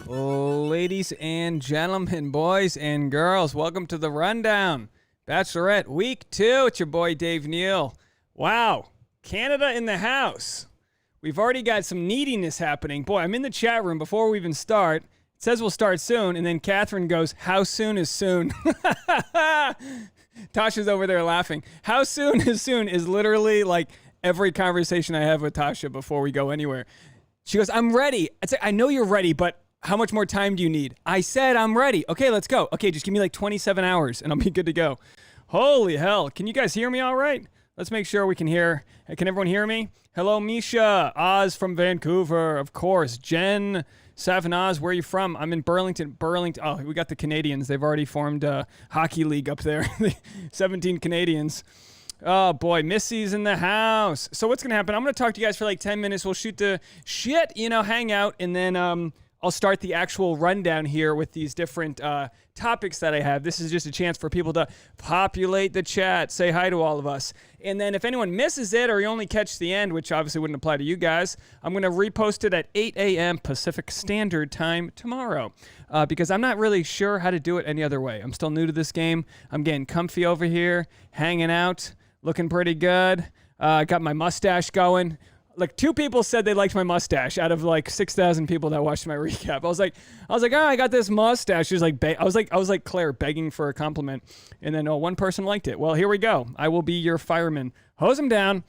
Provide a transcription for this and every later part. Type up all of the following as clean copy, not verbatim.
Ladies and gentlemen, boys and girls, welcome to the Rundown. Bachelorette Week 2. It's your boy Dave Neal. Wow, Canada in the house. We've already got some neediness happening. Boy, I'm in the chat room before we even start. It says we'll start soon, and then Catherine goes, how soon is soon? Tasha's over there laughing. How soon is literally like every conversation I have with Tasha before we go anywhere. She goes, I'm ready. I know you're ready, but how much more time do you need? I said I'm ready. Okay, let's go. Okay, just give me like 27 hours and I'll be good to go. Holy hell. Can you guys hear me all right? Let's make sure we can hear. Can everyone hear me? Hello, Misha. Oz from Vancouver, of course. Jen, Savin Oz, where are you from? I'm in Burlington. Oh, we got the Canadians. They've already formed a hockey league up there. 17 Canadians. Oh, boy. Missy's in the house. So what's going to happen? I'm going to talk to you guys for like 10 minutes. We'll shoot the shit, hang out, and then I'll start the actual rundown here with these different topics that I have. This is just a chance for people to populate the chat, say hi to all of us. And then if anyone misses it or you only catch the end, which obviously wouldn't apply to you guys, I'm going to repost it at 8 a.m. Pacific Standard Time tomorrow because I'm not really sure how to do it any other way. I'm still new to this game. I'm getting comfy over here, hanging out, looking pretty good. Got my mustache going. Like 2 people said they liked my mustache out of like 6,000 people that watched my recap. I was like, oh, I got this mustache. She was like, I was like Clare begging for a compliment, and then one person liked it. Well, here we go. I will be your fireman. Hose him down.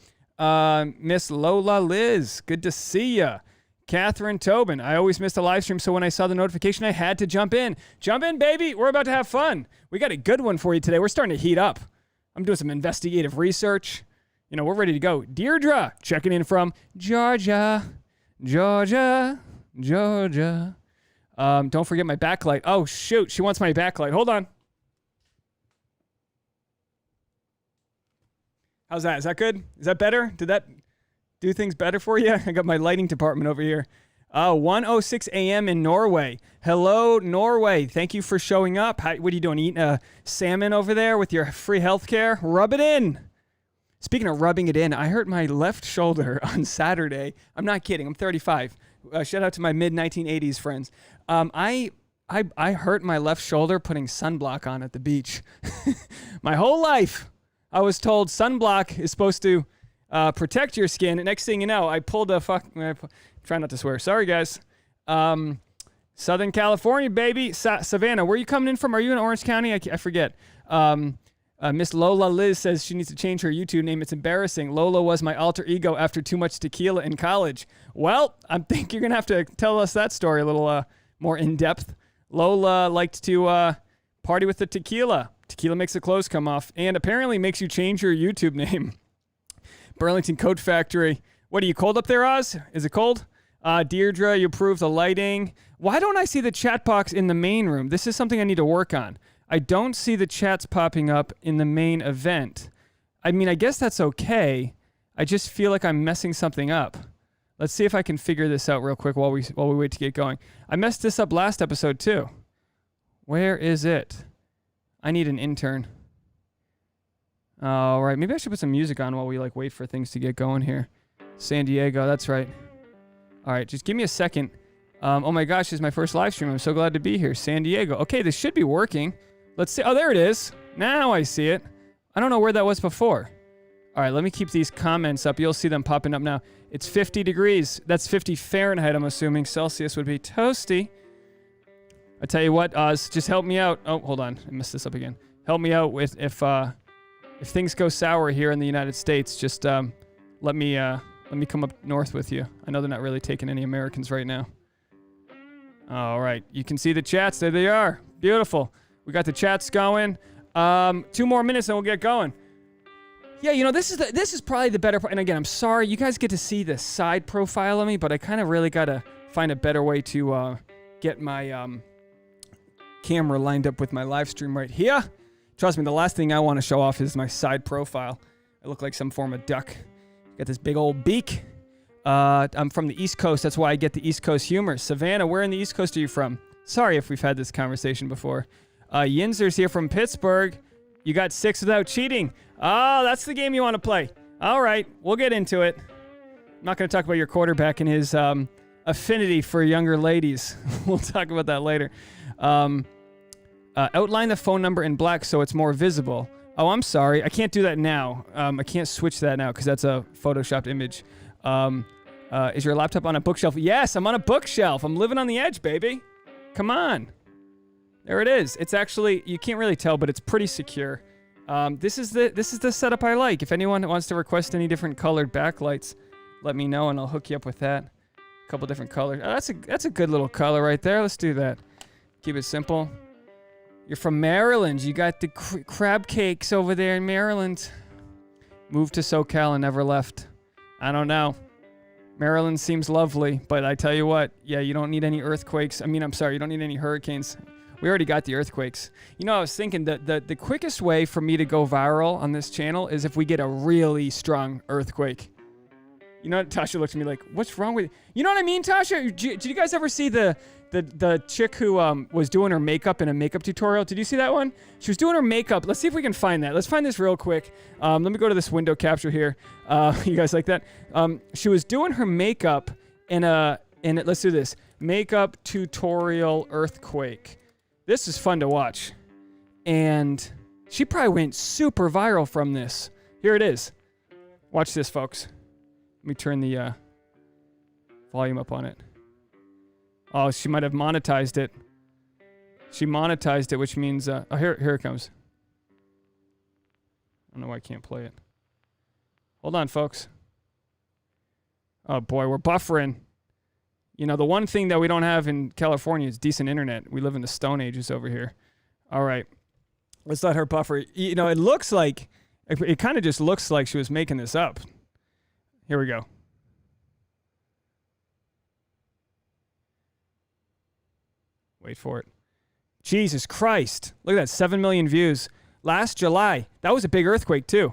Miss Lola Liz, good to see ya. Catherine Tobin, I always miss the live stream, so when I saw the notification, I had to jump in. Jump in, baby. We're about to have fun. We got a good one for you today. We're starting to heat up. I'm doing some investigative research. We're ready to go. Deirdre, checking in from Georgia. Don't forget my backlight. Oh, shoot. She wants my backlight. Hold on. How's that? Is that good? Is that better? Did that do things better for you? I got my lighting department over here. 1:06 a.m. in Norway. Hello, Norway. Thank you for showing up. What are you doing? Eating a salmon over there with your free healthcare? Rub it in. Speaking of rubbing it in, I hurt my left shoulder on Saturday. I'm not kidding. I'm 35. Shout out to my mid-1980s friends. I hurt my left shoulder putting sunblock on at the beach. My whole life, I was told sunblock is supposed to protect your skin. And next thing you know, I pulled a try not to swear. Sorry, guys. Southern California, baby. Savannah, where are you coming in from? Are you in Orange County? I forget. Miss Lola Liz says she needs to change her YouTube name. It's embarrassing. Lola was my alter ego after too much tequila in college. Well, I think you're going to have to tell us that story a little more in depth. Lola liked to party with the tequila. Tequila makes the clothes come off and apparently makes you change your YouTube name. Burlington Coat Factory. What, are you cold up there, Oz? Is it cold? Deirdre, you approved the lighting. Why don't I see the chat box in the main room? This is something I need to work on. I don't see the chats popping up in the main event. I mean, I guess that's okay. I just feel like I'm messing something up. Let's see if I can figure this out real quick while we wait to get going. I messed this up last episode too. Where is it? I need an intern. All right, maybe I should put some music on while we wait for things to get going here. San Diego, that's right. All right, just give me a second. Oh my gosh, this is my first live stream. I'm so glad to be here. San Diego. Okay, this should be working. Let's see. Oh, there it is. Now I see it. I don't know where that was before. All right, let me keep these comments up. You'll see them popping up now. It's 50 degrees. That's 50 Fahrenheit, I'm assuming. Celsius would be toasty. I tell you what, Oz, just help me out. Oh, hold on. I messed this up again. Help me out with if things go sour here in the United States, just let me come up north with you. I know they're not really taking any Americans right now. All right, you can see the chats. There they are. Beautiful. We got the chats going. 2 more minutes and we'll get going. Yeah, this is probably the better part. And again, I'm sorry. You guys get to see the side profile of me, but I kind of really got to find a better way to get my camera lined up with my live stream right here. Trust me, the last thing I want to show off is my side profile. I look like some form of duck. Got this big old beak. I'm from the East Coast. That's why I get the East Coast humor. Savannah, where in the East Coast are you from? Sorry if we've had this conversation before. Yinzer's here from Pittsburgh. You got 6 without cheating. Oh, that's the game you want to play. All right, we'll get into it. I'm not going to talk about your quarterback and his affinity for younger ladies. We'll talk about that later. Outline the phone number in black so it's more visible. Oh, I'm sorry. I can't do that now. I can't switch that now because that's a photoshopped image. Is your laptop on a bookshelf? Yes, I'm on a bookshelf. I'm living on the edge, baby. Come on. There it is. It's actually, you can't really tell, but it's pretty secure. This is the setup I like. If anyone wants to request any different colored backlights, let me know and I'll hook you up with that. A couple different colors. Oh, that's a good little color right there. Let's do that. Keep it simple. You're from Maryland. You got the crab cakes over there in Maryland. Moved to SoCal and never left. I don't know. Maryland seems lovely, but I tell you what, yeah, you don't need any earthquakes. I mean, I'm sorry, you don't need any hurricanes. We already got the earthquakes. You know, I was thinking that the quickest way for me to go viral on this channel is if we get a really strong earthquake. You know, Tasha looks at me like, what's wrong with you? You know what I mean, Tasha? Did you guys ever see the chick who was doing her makeup in a makeup tutorial? Did you see that one? She was doing her makeup. Let's see if we can find that. Let's find this real quick. Let me go to this window capture here. You guys like that? She was doing her makeup let's do this. Makeup tutorial earthquake. This is fun to watch. And she probably went super viral from this. Here it is. Watch this, folks. Let me turn the volume up on it. Oh, she might have monetized it. She monetized it, which means... oh, here it comes. I don't know why I can't play it. Hold on, folks. Oh, boy, we're buffering. You know, the one thing that we don't have in California is decent internet. We live in the Stone Ages over here. All right. Let's let her buffer. You know, it looks like... It kind of just looks like she was making this up. Here we go. Wait for it. Jesus Christ. Look at that. 7 million views. Last July. That was a big earthquake, too.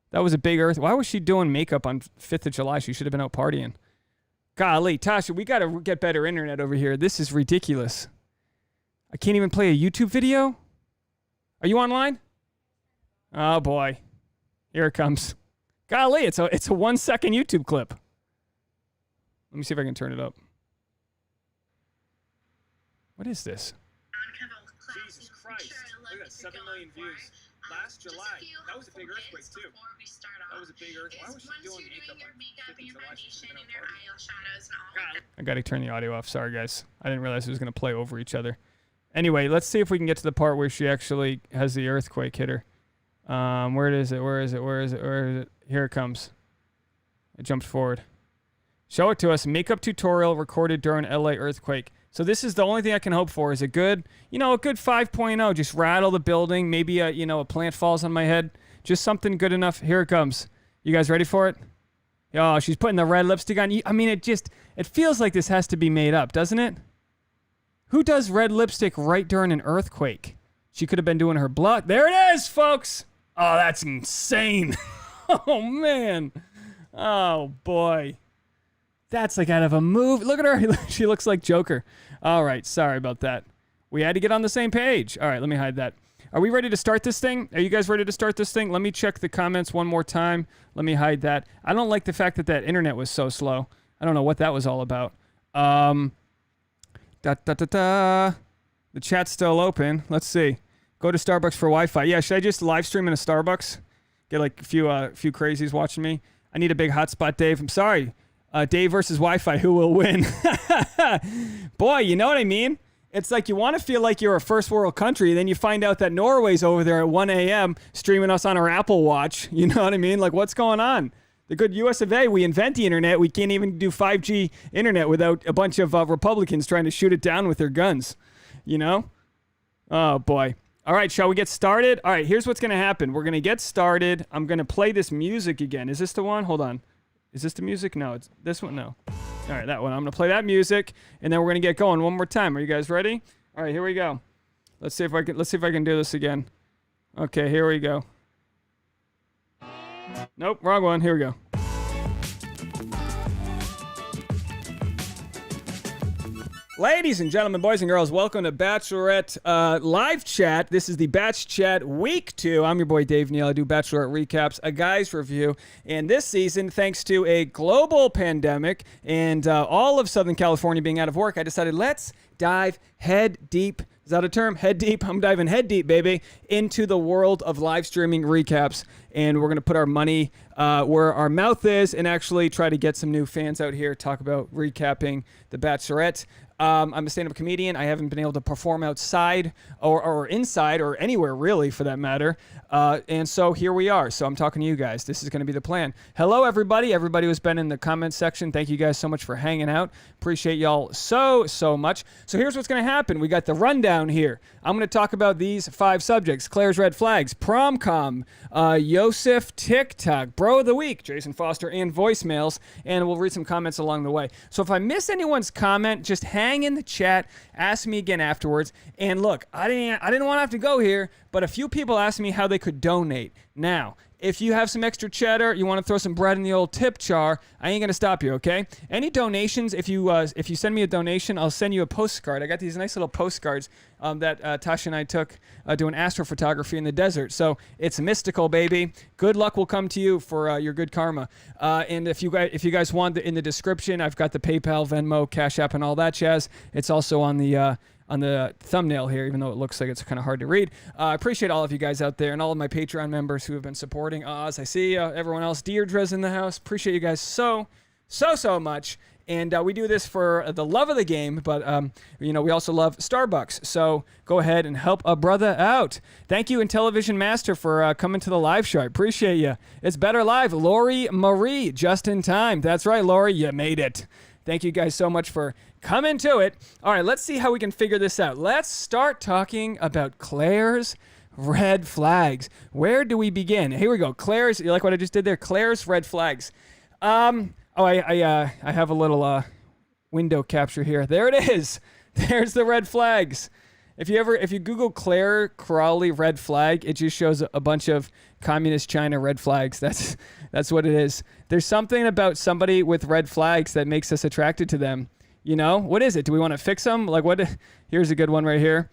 That was a big Why was she doing makeup on 5th of July? She should have been out partying. Golly, Tasha, we got to get better internet over here. This is ridiculous. I can't even play a YouTube video? Are you online? Oh, boy. Here it comes. Golly, it's a 1 second YouTube clip. Let me see if I can turn it up. What is this? Jesus Christ. Look at that, 7 million views. Last July. That was a big earthquake, too. That was a big earthquake. Why was she doing makeup on 5th of July? She should have been out partying. I got to turn the audio off. Sorry, guys. I didn't realize it was going to play over each other. Anyway, let's see if we can get to the part where she actually has the earthquake hit her. Where is it? Here it comes. It jumps forward. Show it to us. Makeup tutorial recorded during LA earthquake. So this is the only thing I can hope for is a good 5.0. Just rattle the building. Maybe a plant falls on my head. Just something good enough. Here it comes. You guys ready for it? Oh, she's putting the red lipstick on. I mean, it feels like this has to be made up, doesn't it? Who does red lipstick right during an earthquake? She could have been doing her blood. There it is, folks. Oh, that's insane. Oh, man. Oh, boy. That's like out of a movie. Look at her. She looks like Joker. All right. Sorry about that. We had to get on the same page. All right. Let me hide that. Are we ready to start this thing? Are you guys ready to start this thing? Let me check the comments one more time. Let me hide that. I don't like the fact that internet was so slow. I don't know what that was all about. The chat's still open. Let's see. Go to Starbucks for Wi-Fi. Yeah, should I just live stream in a Starbucks? Get like a few crazies watching me. I need a big hotspot, Dave. I'm sorry. Dave versus Wi-Fi. Who will win? Boy, you know what I mean? It's like you want to feel like you're a first world country, then you find out that Norway's over there at 1 a.m. streaming us on our Apple Watch. You know what I mean? Like, what's going on? The good US of A, we invent the internet. We can't even do 5G internet without a bunch of Republicans trying to shoot it down with their guns. You know? Oh, boy. All right, shall we get started? All right, here's what's going to happen. We're going to get started. I'm going to play this music again. Is this the one? Hold on. Is this the music? No, it's this one. No. All right, that one. I'm going to play that music, and then we're going to get going one more time. Are you guys ready? All right, here we go. Let's see if I can do this again. Okay, here we go. Nope, wrong one. Here we go. Ladies and gentlemen, boys and girls, welcome to Bachelorette live chat. This is the Batch Chat Week 2. I'm your boy Dave Neal. I do Bachelorette recaps, a guy's review. And this season, thanks to a global pandemic and all of Southern California being out of work, I decided let's dive head deep. Is that a term? Head deep. I'm diving head deep, baby, into the world of live streaming recaps. And we're going to put our money where our mouth is and actually try to get some new fans out here, talk about recapping The Bachelorette. I'm a stand-up comedian. I haven't been able to perform outside or inside or anywhere really for that matter. And so here we are. So I'm talking to you guys. This is going to be the plan. Hello, everybody. Everybody who's been in the comments section. Thank you guys so much for hanging out. Appreciate y'all so much. So here's what's going to happen. We got the rundown here. I'm going to talk about these 5 subjects. Claire's red flags, prom-com, Yosef TikTok, bro of the week, Jason Foster, and voicemails. And we'll read some comments along the way. So if I miss anyone's comment, just hang in the chat, ask me again afterwards. And look, I didn't want to have to go here, but a few people asked me how they could donate. Now, if you have some extra cheddar, you want to throw some bread in the old tip jar, I ain't gonna stop you, okay? Any donations, if you send me a donation, I'll send you a postcard. I got these nice little postcards that Tasha and I took doing astrophotography in the desert. So it's mystical, baby. Good luck will come to you for your good karma. And if you guys want, in the description, I've got the PayPal, Venmo, Cash App, and all that jazz. It's also on the thumbnail here, even though it looks like it's kind of hard to read. I appreciate all of you guys out there and all of my Patreon members who have been supporting Oz. I see everyone else. Deirdre's in the house. Appreciate you guys so much. And we do this for the love of the game, but we also love Starbucks. So go ahead and help a brother out. Thank you, Intellivision Master, for coming to the live show. I appreciate you. It's better live. Lori Marie, just in time. That's right, Lori, you made it. Thank you guys so much for coming to it. All right, let's see how we can figure this out. Let's start talking about Claire's red flags. Where do we begin? Here we go. Claire's, you like what I just did there? Claire's red flags. I have a little window capture here. There it is. There's the red flags. If you Google Clare Crawley red flag, it just shows a bunch of communist China red flags. That's what it is. There's something about somebody with red flags that makes us attracted to them. You know, what is it? Do we want to fix them? Like what? Here's a good one right here.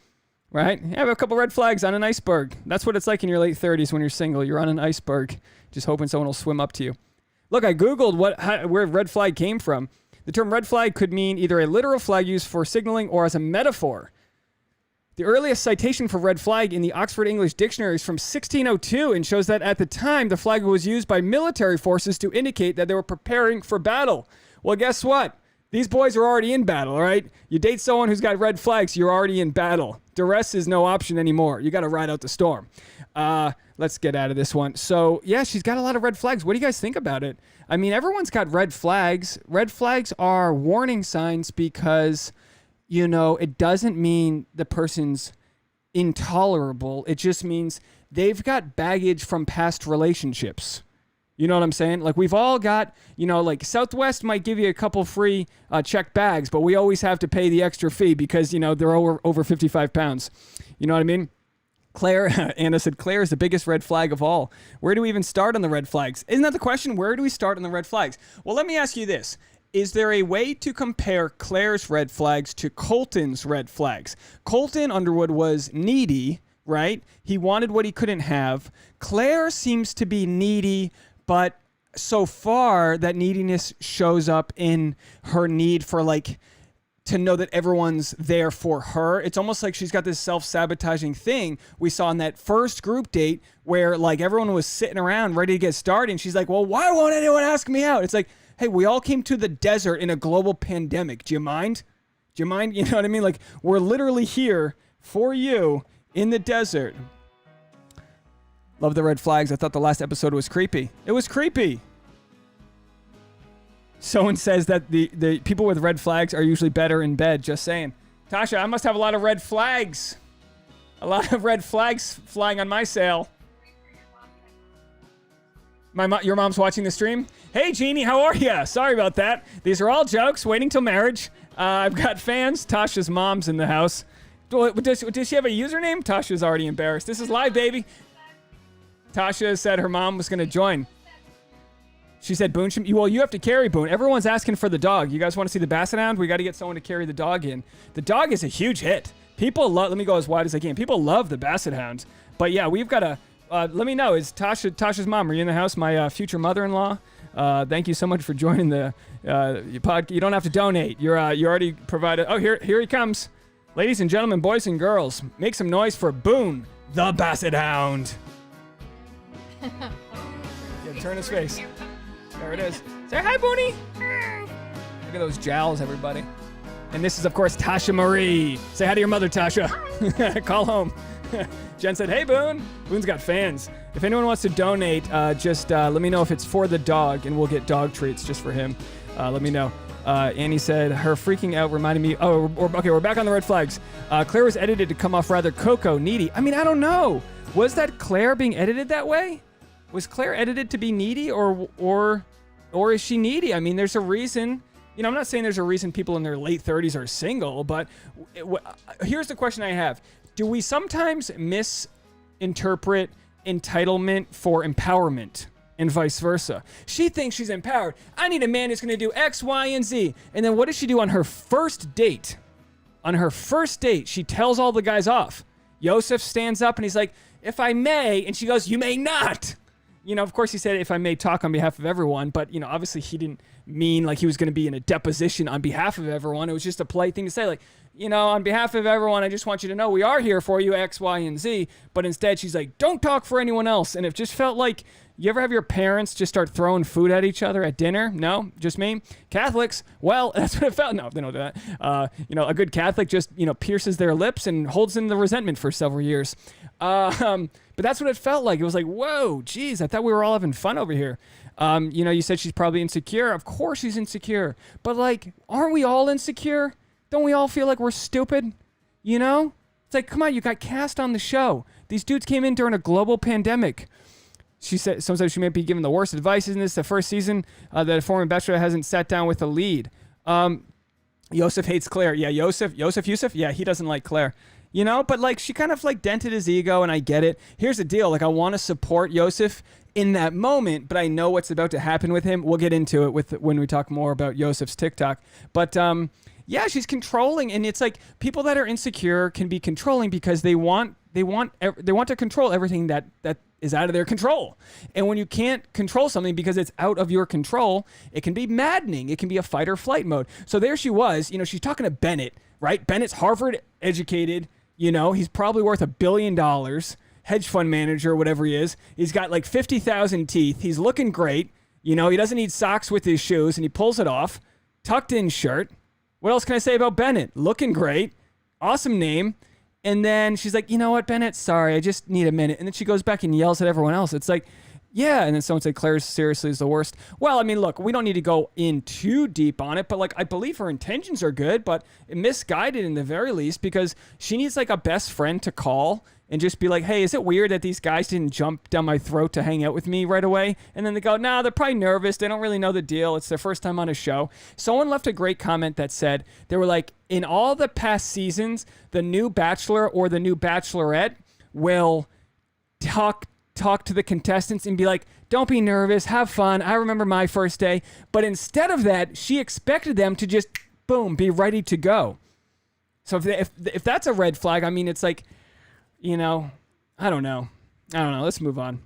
Right? You have a couple red flags on an iceberg. That's what it's like in your late 30s when you're single. You're on an iceberg, just hoping someone will swim up to you. Look, I Googled where red flag came from. The term red flag could mean either a literal flag used for signaling or as a metaphor. The earliest citation for red flag in the Oxford English Dictionary is from 1602 and shows that at the time, the flag was used by military forces to indicate that they were preparing for battle. Well, guess what? These boys are already in battle, all right? You date someone who's got red flags, you're already in battle. Duress is no option anymore. You got to ride out the storm. Let's get out of this one. So, yeah, she's got a lot of red flags. What do you guys think about it? I mean, everyone's got red flags. Red flags are warning signs because, it doesn't mean the person's intolerable. It just means they've got baggage from past relationships. You know what I'm saying? Like we've all got, like Southwest might give you a couple free checked bags, but we always have to pay the extra fee because, they're over 55 pounds. You know what I mean? Claire, Anna said, Claire is the biggest red flag of all. Where do we even start on the red flags? Isn't that the question? Where do we start on the red flags? Well, let me ask you this. Is there a way to compare Claire's red flags to Colton's red flags? Colton Underwood was needy, right? He wanted what he couldn't have. Claire seems to be needy, but so far that neediness shows up in her need for to know that everyone's there for her. It's almost like she's got this self-sabotaging thing we saw in that first group date where everyone was sitting around ready to get started and she's like, well, why won't anyone ask me out? It's like, hey, we all came to the desert in a global pandemic. Do you mind? You know what I mean? We're literally here for you in the desert. Love the red flags. I thought the last episode was creepy. It was creepy. Someone says that the people with red flags are usually better in bed. Just saying. Tasha, I must have a lot of red flags. A lot of red flags flying on my sail. Your mom's watching the stream? Hey, Jeannie, how are ya? Sorry about that. These are all jokes. Waiting till marriage. I've got fans. Tasha's mom's in the house. Does she have a username? Tasha's already embarrassed. This is live, baby. Tasha said her mom was going to join. She said, Boone, well, you have to carry Boone. Everyone's asking for the dog. You guys want to see the Basset Hound? We got to get someone to carry the dog in. The dog is a huge hit. People love, let me go as wide as I can. People love the Basset Hound. But yeah, we've got to, let me know. Is Tasha's mom, are you in the house? My future mother-in-law. Thank you so much for joining the pod. You don't have to donate. You already provided. Oh, here he comes. Ladies and gentlemen, boys and girls, make some noise for Boone, the Basset Hound. Yeah, turn his face. There it is. Say hi, Booney. Look at those jowls, everybody. And this is, of course, Tasha Marie. Say hi to your mother, Tasha. Call home. Jen said, hey, Boone. Boone's got fans. If anyone wants to donate, just let me know if it's for the dog, and we'll get dog treats just for him. Let me know. Annie said, her freaking out reminded me. Oh, okay, we're back on the red flags. Claire was edited to come off rather Coco, needy. I mean, I don't know. Was that Claire being edited that way? Was Claire edited to be needy, or is she needy? I mean, there's a reason. You know, I'm not saying there's a reason people in their late 30s are single, but here's the question I have. Do we sometimes misinterpret entitlement for empowerment and vice versa? She thinks she's empowered. I need a man who's going to do X, Y, and Z. And then what does she do on her first date? On her first date, she tells all the guys off. Yosef stands up and he's like, if I may, and she goes, you may not. You know, of course, he said, if I may talk on behalf of everyone, but, you know, obviously he didn't mean like he was going to be in a deposition on behalf of everyone. It was just a polite thing to say, like, you know, on behalf of everyone, I just want you to know we are here for you, X, Y, and Z. But instead, she's like, don't talk for anyone else. And it just felt like, you ever have your parents just start throwing food at each other at dinner? No? Just me? Catholics? Well, that's what it felt. No, they don't do that. You know, a good Catholic just, you know, pierces their lips and holds in the resentment for several years. But that's what it felt like. It was like, whoa, geez, I thought we were all having fun over here. You know, you said she's probably insecure. Of course she's insecure. But, like, aren't we all insecure? Don't we all feel like we're stupid? You know? It's like, come on, you got cast on the show. These dudes came in during a global pandemic. She said, sometimes she might be given the worst advice. Isn't this the first season that a former Bachelor hasn't sat down with a lead? Yosef hates Claire. Yeah, Yosef? Yeah, he doesn't like Claire. You know, but like she kind of like dented his ego, and I get it. Here's the deal. Like, I want to support Yosef in that moment, but I know what's about to happen with him. We'll get into it when we talk more about Yosef's TikTok. But yeah, she's controlling, and it's like people that are insecure can be controlling because they want to control everything that is out of their control. And when you can't control something because it's out of your control, it can be maddening. It can be a fight or flight mode. So there she was. You know, she's talking to Bennett, right? Bennett's Harvard educated. You know, he's probably worth $1 billion, hedge fund manager, whatever he is. He's got like 50,000 teeth. He's looking great. You know, he doesn't need socks with his shoes, and he pulls it off. Tucked in shirt. What else can I say about Bennett? Looking great. Awesome name. And then she's like, you know what, Bennett? Sorry, I just need a minute. And then she goes back and yells at everyone else. It's like, yeah. And then someone said, Claire seriously is the worst. Well, I mean, look, we don't need to go in too deep on it, but like, I believe her intentions are good, but misguided in the very least, because she needs like a best friend to call and just be like, hey, is it weird that these guys didn't jump down my throat to hang out with me right away? And then they go, nah, they're probably nervous. They don't really know the deal. It's their first time on a show. Someone left a great comment that said, they were like, in all the past seasons, the new Bachelor or the new Bachelorette will talk to the contestants and be like, don't be nervous, have fun. I remember my first day. But instead of that, she expected them to just, boom, be ready to go. So if that's a red flag, I mean, it's like, you know, I don't know. Let's move on.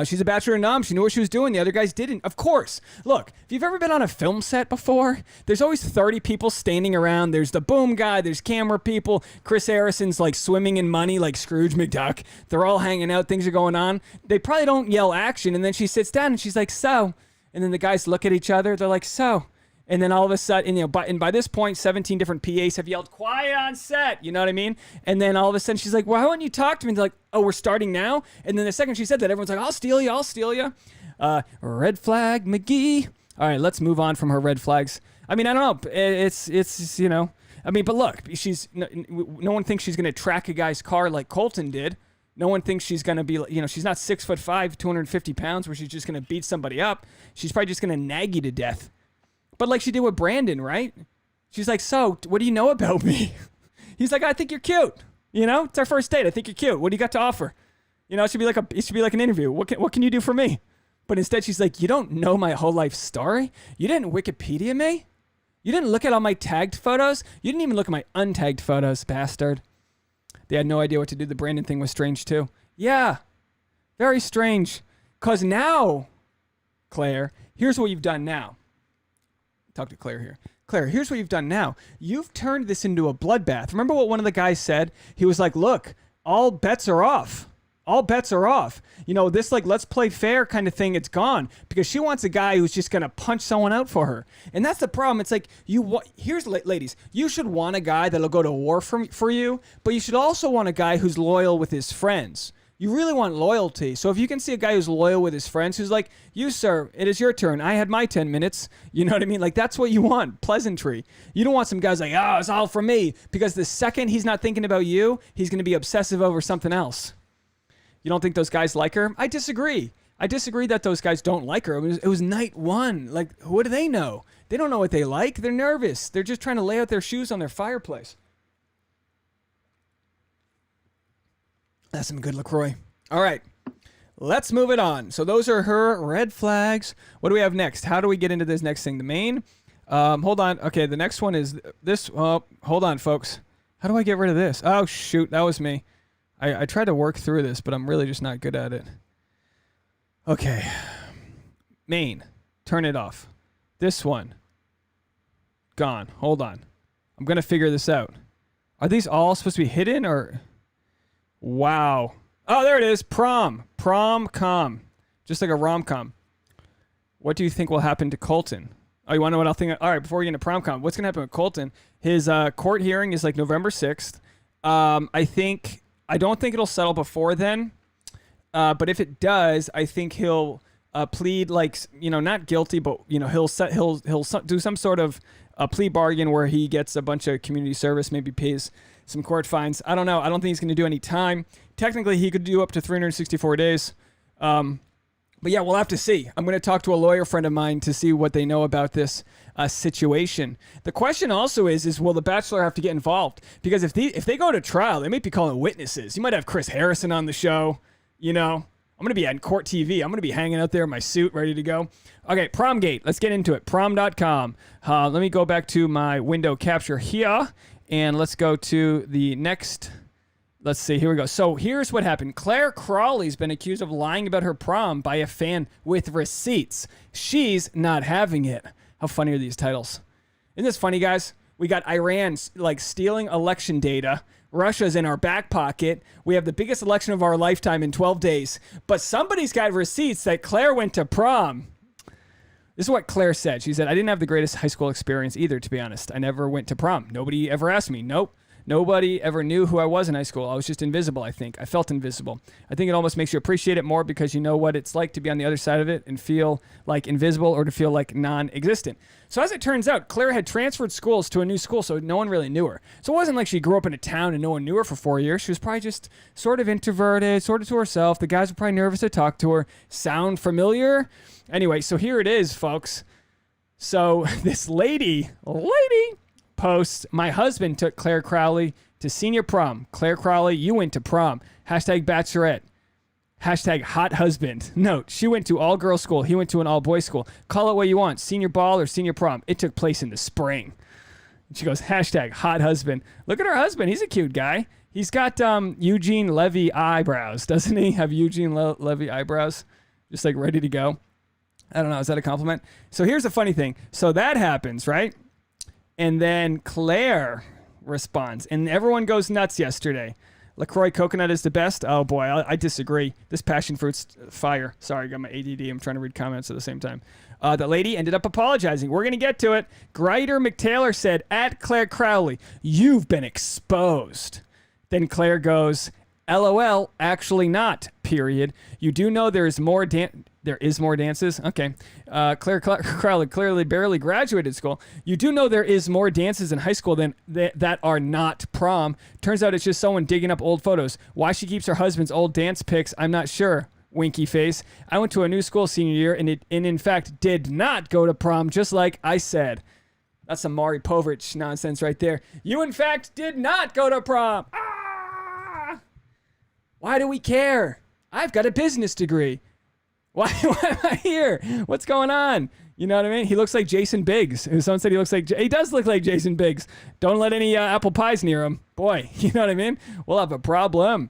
She's a Bachelor nom. She knew what she was doing. The other guys didn't. Of course. Look, if you've ever been on a film set before, there's always 30 people standing around. There's the boom guy. There's camera people. Chris Harrison's like swimming in money like Scrooge McDuck. They're all hanging out. Things are going on. They probably don't yell action. And then she sits down and she's like, so. And then the guys look at each other. They're like, so. And then all of a sudden, you know, by this point, 17 different PAs have yelled, quiet on set. You know what I mean? And then all of a sudden, she's like, well, why wouldn't you talk to me? And they're like, oh, we're starting now? And then the second she said that, everyone's like, I'll steal you. Red flag McGee. All right, let's move on from her red flags. I mean, I don't know. It's you know. I mean, but look, no one thinks she's going to track a guy's car like Colton did. No one thinks she's going to be, you know, she's not 6'5", 250 pounds where she's just going to beat somebody up. She's probably just going to nag you to death. But like she did with Brandon, right? She's like, so, what do you know about me? He's like, I think you're cute. You know, it's our first date. I think you're cute. What do you got to offer? You know, it should be like an interview. What can you do for me? But instead she's like, you don't know my whole life story? You didn't Wikipedia me? You didn't look at all my tagged photos? You didn't even look at my untagged photos, bastard. They had no idea what to do. The Brandon thing was strange too. Yeah, very strange. Because now, Claire, here's what you've done now. Talk to Claire here. Claire, here's what you've done now. You've turned this into a bloodbath. Remember what one of the guys said? He was like, look, all bets are off. All bets are off. You know, this like let's play fair kind of thing, it's gone. Because she wants a guy who's just going to punch someone out for her. And that's the problem. It's like, here's ladies, you should want a guy that'll go to war for you, but you should also want a guy who's loyal with his friends. You really want loyalty. So if you can see a guy who's loyal with his friends, who's like, you, sir, it is your turn. I had my 10 minutes. You know what I mean? Like, that's what you want. Pleasantry. You don't want some guys like, oh, it's all for me. Because the second he's not thinking about you, he's going to be obsessive over something else. You don't think those guys like her? I disagree. I disagree that those guys don't like her. It was night one. Like, what do they know? They don't know what they like. They're nervous. They're just trying to lay out their shoes on their fireplace. That's some good LaCroix. All right, let's move it on. So those are her red flags. What do we have next? How do we get into this next thing? The main? Hold on. Okay, the next one is this. Oh, hold on, folks. How do I get rid of this? Oh, shoot. That was me. I tried to work through this, but I'm really just not good at it. Okay. Main. Turn it off. This one. Gone. Hold on. I'm going to figure this out. Are these all supposed to be hidden or... Wow. Oh, there it is. Prom. Prom-com. Just like a rom-com. What do you think will happen to Colton? Oh, you want to know what I'll think? All right, before we get into prom-com, what's going to happen with Colton? His court hearing is like November 6th. I don't think it'll settle before then. But if it does, I think he'll plead like, you know, not guilty, but, you know, he'll do some sort of a plea bargain where he gets a bunch of community service, maybe pays some court fines. I don't know. I don't think he's going to do any time. Technically, he could do up to 364 days. But yeah, we'll have to see. I'm going to talk to a lawyer friend of mine to see what they know about this situation. The question also is will the Bachelor have to get involved? Because if they go to trial, they might be calling witnesses. You might have Chris Harrison on the show. You know, I'm going to be on court TV. I'm going to be hanging out there in my suit, ready to go. Okay, Promgate. Let's get into it. Prom.com. Let me go back to my window capture here. And let's go to the next. Let's see. Here we go. So here's what happened. Clare Crawley's been accused of lying about her prom by a fan with receipts. She's not having it. How funny are these titles? Isn't this funny, guys? We got Iran like stealing election data. Russia's in our back pocket. We have the biggest election of our lifetime in 12 days. But somebody's got receipts that Clare went to prom. This is what Clare said. She said, I didn't have the greatest high school experience either, to be honest. I never went to prom. Nobody ever asked me. Nope. Nobody ever knew who I was in high school. I was just invisible, I think. I felt invisible. I think it almost makes you appreciate it more because you know what it's like to be on the other side of it and feel like invisible or to feel like non-existent. So as it turns out, Clare had transferred schools to a new school, so no one really knew her. So it wasn't like she grew up in a town and no one knew her for 4 years. She was probably just sort of introverted, sort of to herself. The guys were probably nervous to talk to her. Sound familiar? Anyway, so here it is, folks. So this lady posts, my husband took Clare Crawley to senior prom. Clare Crawley, you went to prom. Hashtag Bachelorette. Hashtag hot husband. Note, she went to all-girls school. He went to an all-boys school. Call it what you want, senior ball or senior prom. It took place in the spring. And she goes, hashtag hot husband. Look at her husband. He's a cute guy. He's got Eugene Levy eyebrows. Doesn't he have Eugene Levy eyebrows? Just like ready to go. I don't know. Is that a compliment? So here's the funny thing. So that happens, right? And then Clare responds. And everyone goes nuts yesterday. LaCroix coconut is the best. Oh, boy. I disagree. This passion fruit's fire. Sorry, I got my ADD. I'm trying to read comments at the same time. The lady ended up apologizing. We're going to get to it. Grider McTaylor said, at Clare Crawley, you've been exposed. Then Clare goes, LOL, actually not, period. You do know there is more dances? Okay. Clare Crawley clearly barely graduated school. You do know there is more dances in high school than that are not prom. Turns out it's just someone digging up old photos. Why she keeps her husband's old dance pics, I'm not sure. Winky face. I went to a new school senior year and in fact did not go to prom, just like I said. That's some Maury Povich nonsense right there. You in fact did not go to prom. Why do we care? I've got a business degree. Why am I here? What's going on? You know what I mean? He looks like Jason Biggs. Someone said he looks like, he does look like Jason Biggs. Don't let any apple pies near him. Boy, you know what I mean? We'll have a problem.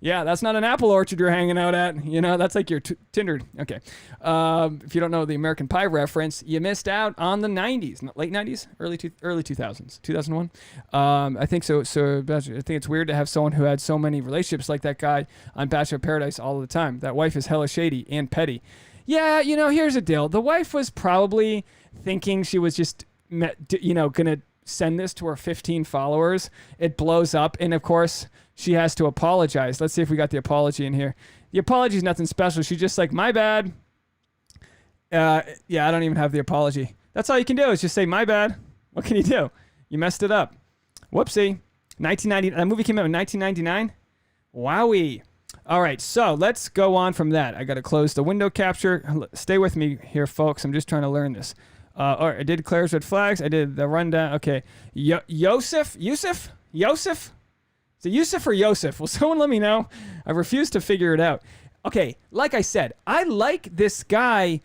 Yeah, that's not an apple orchard you're hanging out at. You know, that's like your Tinder. Okay. If you don't know the American Pie reference, you missed out on the 90s, late 90s, early 2000s, 2001. I think so. So I think it's weird to have someone who had so many relationships like that guy on Bachelor in Paradise all the time. That wife is hella shady and petty. Yeah, you know, here's the deal. The wife was probably thinking she was just, going to send this to her 15 followers. It blows up. And of course, she has to apologize. Let's see if we got the apology in here. The apology is nothing special. She's just like, my bad. Yeah, I don't even have the apology. That's all you can do is just say, my bad. What can you do? You messed it up. Whoopsie. 1990. That movie came out in 1999. Wowee. All right, so let's go on from that. I got to close the window capture. Stay with me here, folks. I'm just trying to learn this. All right, I did Claire's red flags. I did the rundown. Okay. Yusuf? Is it Yusuf or Yosef? Will someone let me know? I refuse to figure it out. Okay, like I said, I like this guy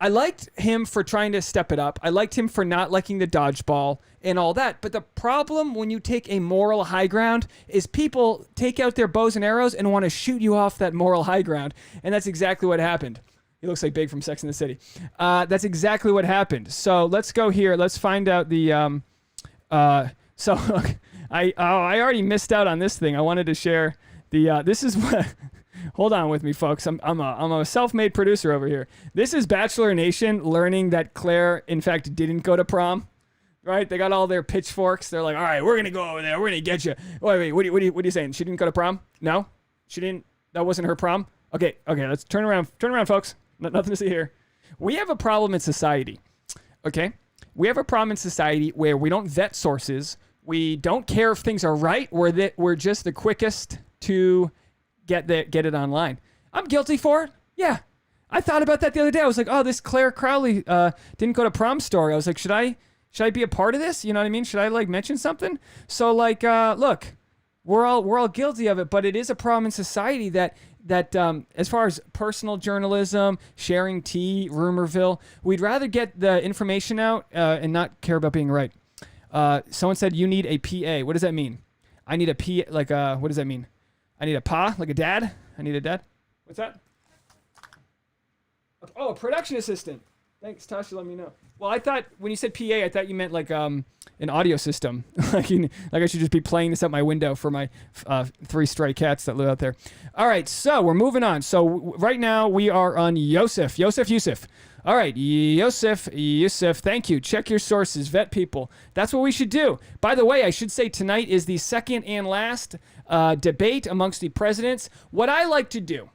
I liked him for trying to step it up. I liked him for not liking the dodgeball and all that. But the problem when you take a moral high ground is people take out their bows and arrows and want to shoot you off that moral high ground. And that's exactly what happened. He looks like Big from Sex and the City. That's exactly what happened. So let's go here. Let's find out the... I already missed out on this thing. I wanted to share the... this is what... Hold on with me, folks. I'm a self-made producer over here. This is Bachelor Nation learning that Clare, in fact, didn't go to prom. Right? They got all their pitchforks. They're like, all right, we're gonna go over there. We're gonna get you. Wait. What are you saying? She didn't go to prom? No, she didn't. That wasn't her prom. Okay. Let's turn around. Turn around, folks. Nothing to see here. We have a problem in society. Okay. We have a problem in society where we don't vet sources. We don't care if things are right. We're just the quickest to get it online. I'm guilty for it. Yeah. I thought about that the other day. I was like, oh, this Clare Crawley didn't go to prom story. I was like, should I be a part of this? You know what I mean? Should I like mention something? So like, look, we're all guilty of it, but it is a problem in society that as far as personal journalism, sharing tea, rumorville, we'd rather get the information out and not care about being right. Someone said you need a PA. What does that mean? I need a PA, like what does that mean? I need a pa, like a dad? I need a dad? What's that? Oh, a production assistant. Thanks, Tasha, let me know. Well, I thought, when you said PA, I thought you meant like an audio system. like I should just be playing this out my window for my 3 stray cats that live out there. All right, so we're moving on. So right now we are on Yusuf. All right, Yusuf, thank you. Check your sources, vet people. That's what we should do. By the way, I should say tonight is the second and last debate amongst the presidents. What I like to do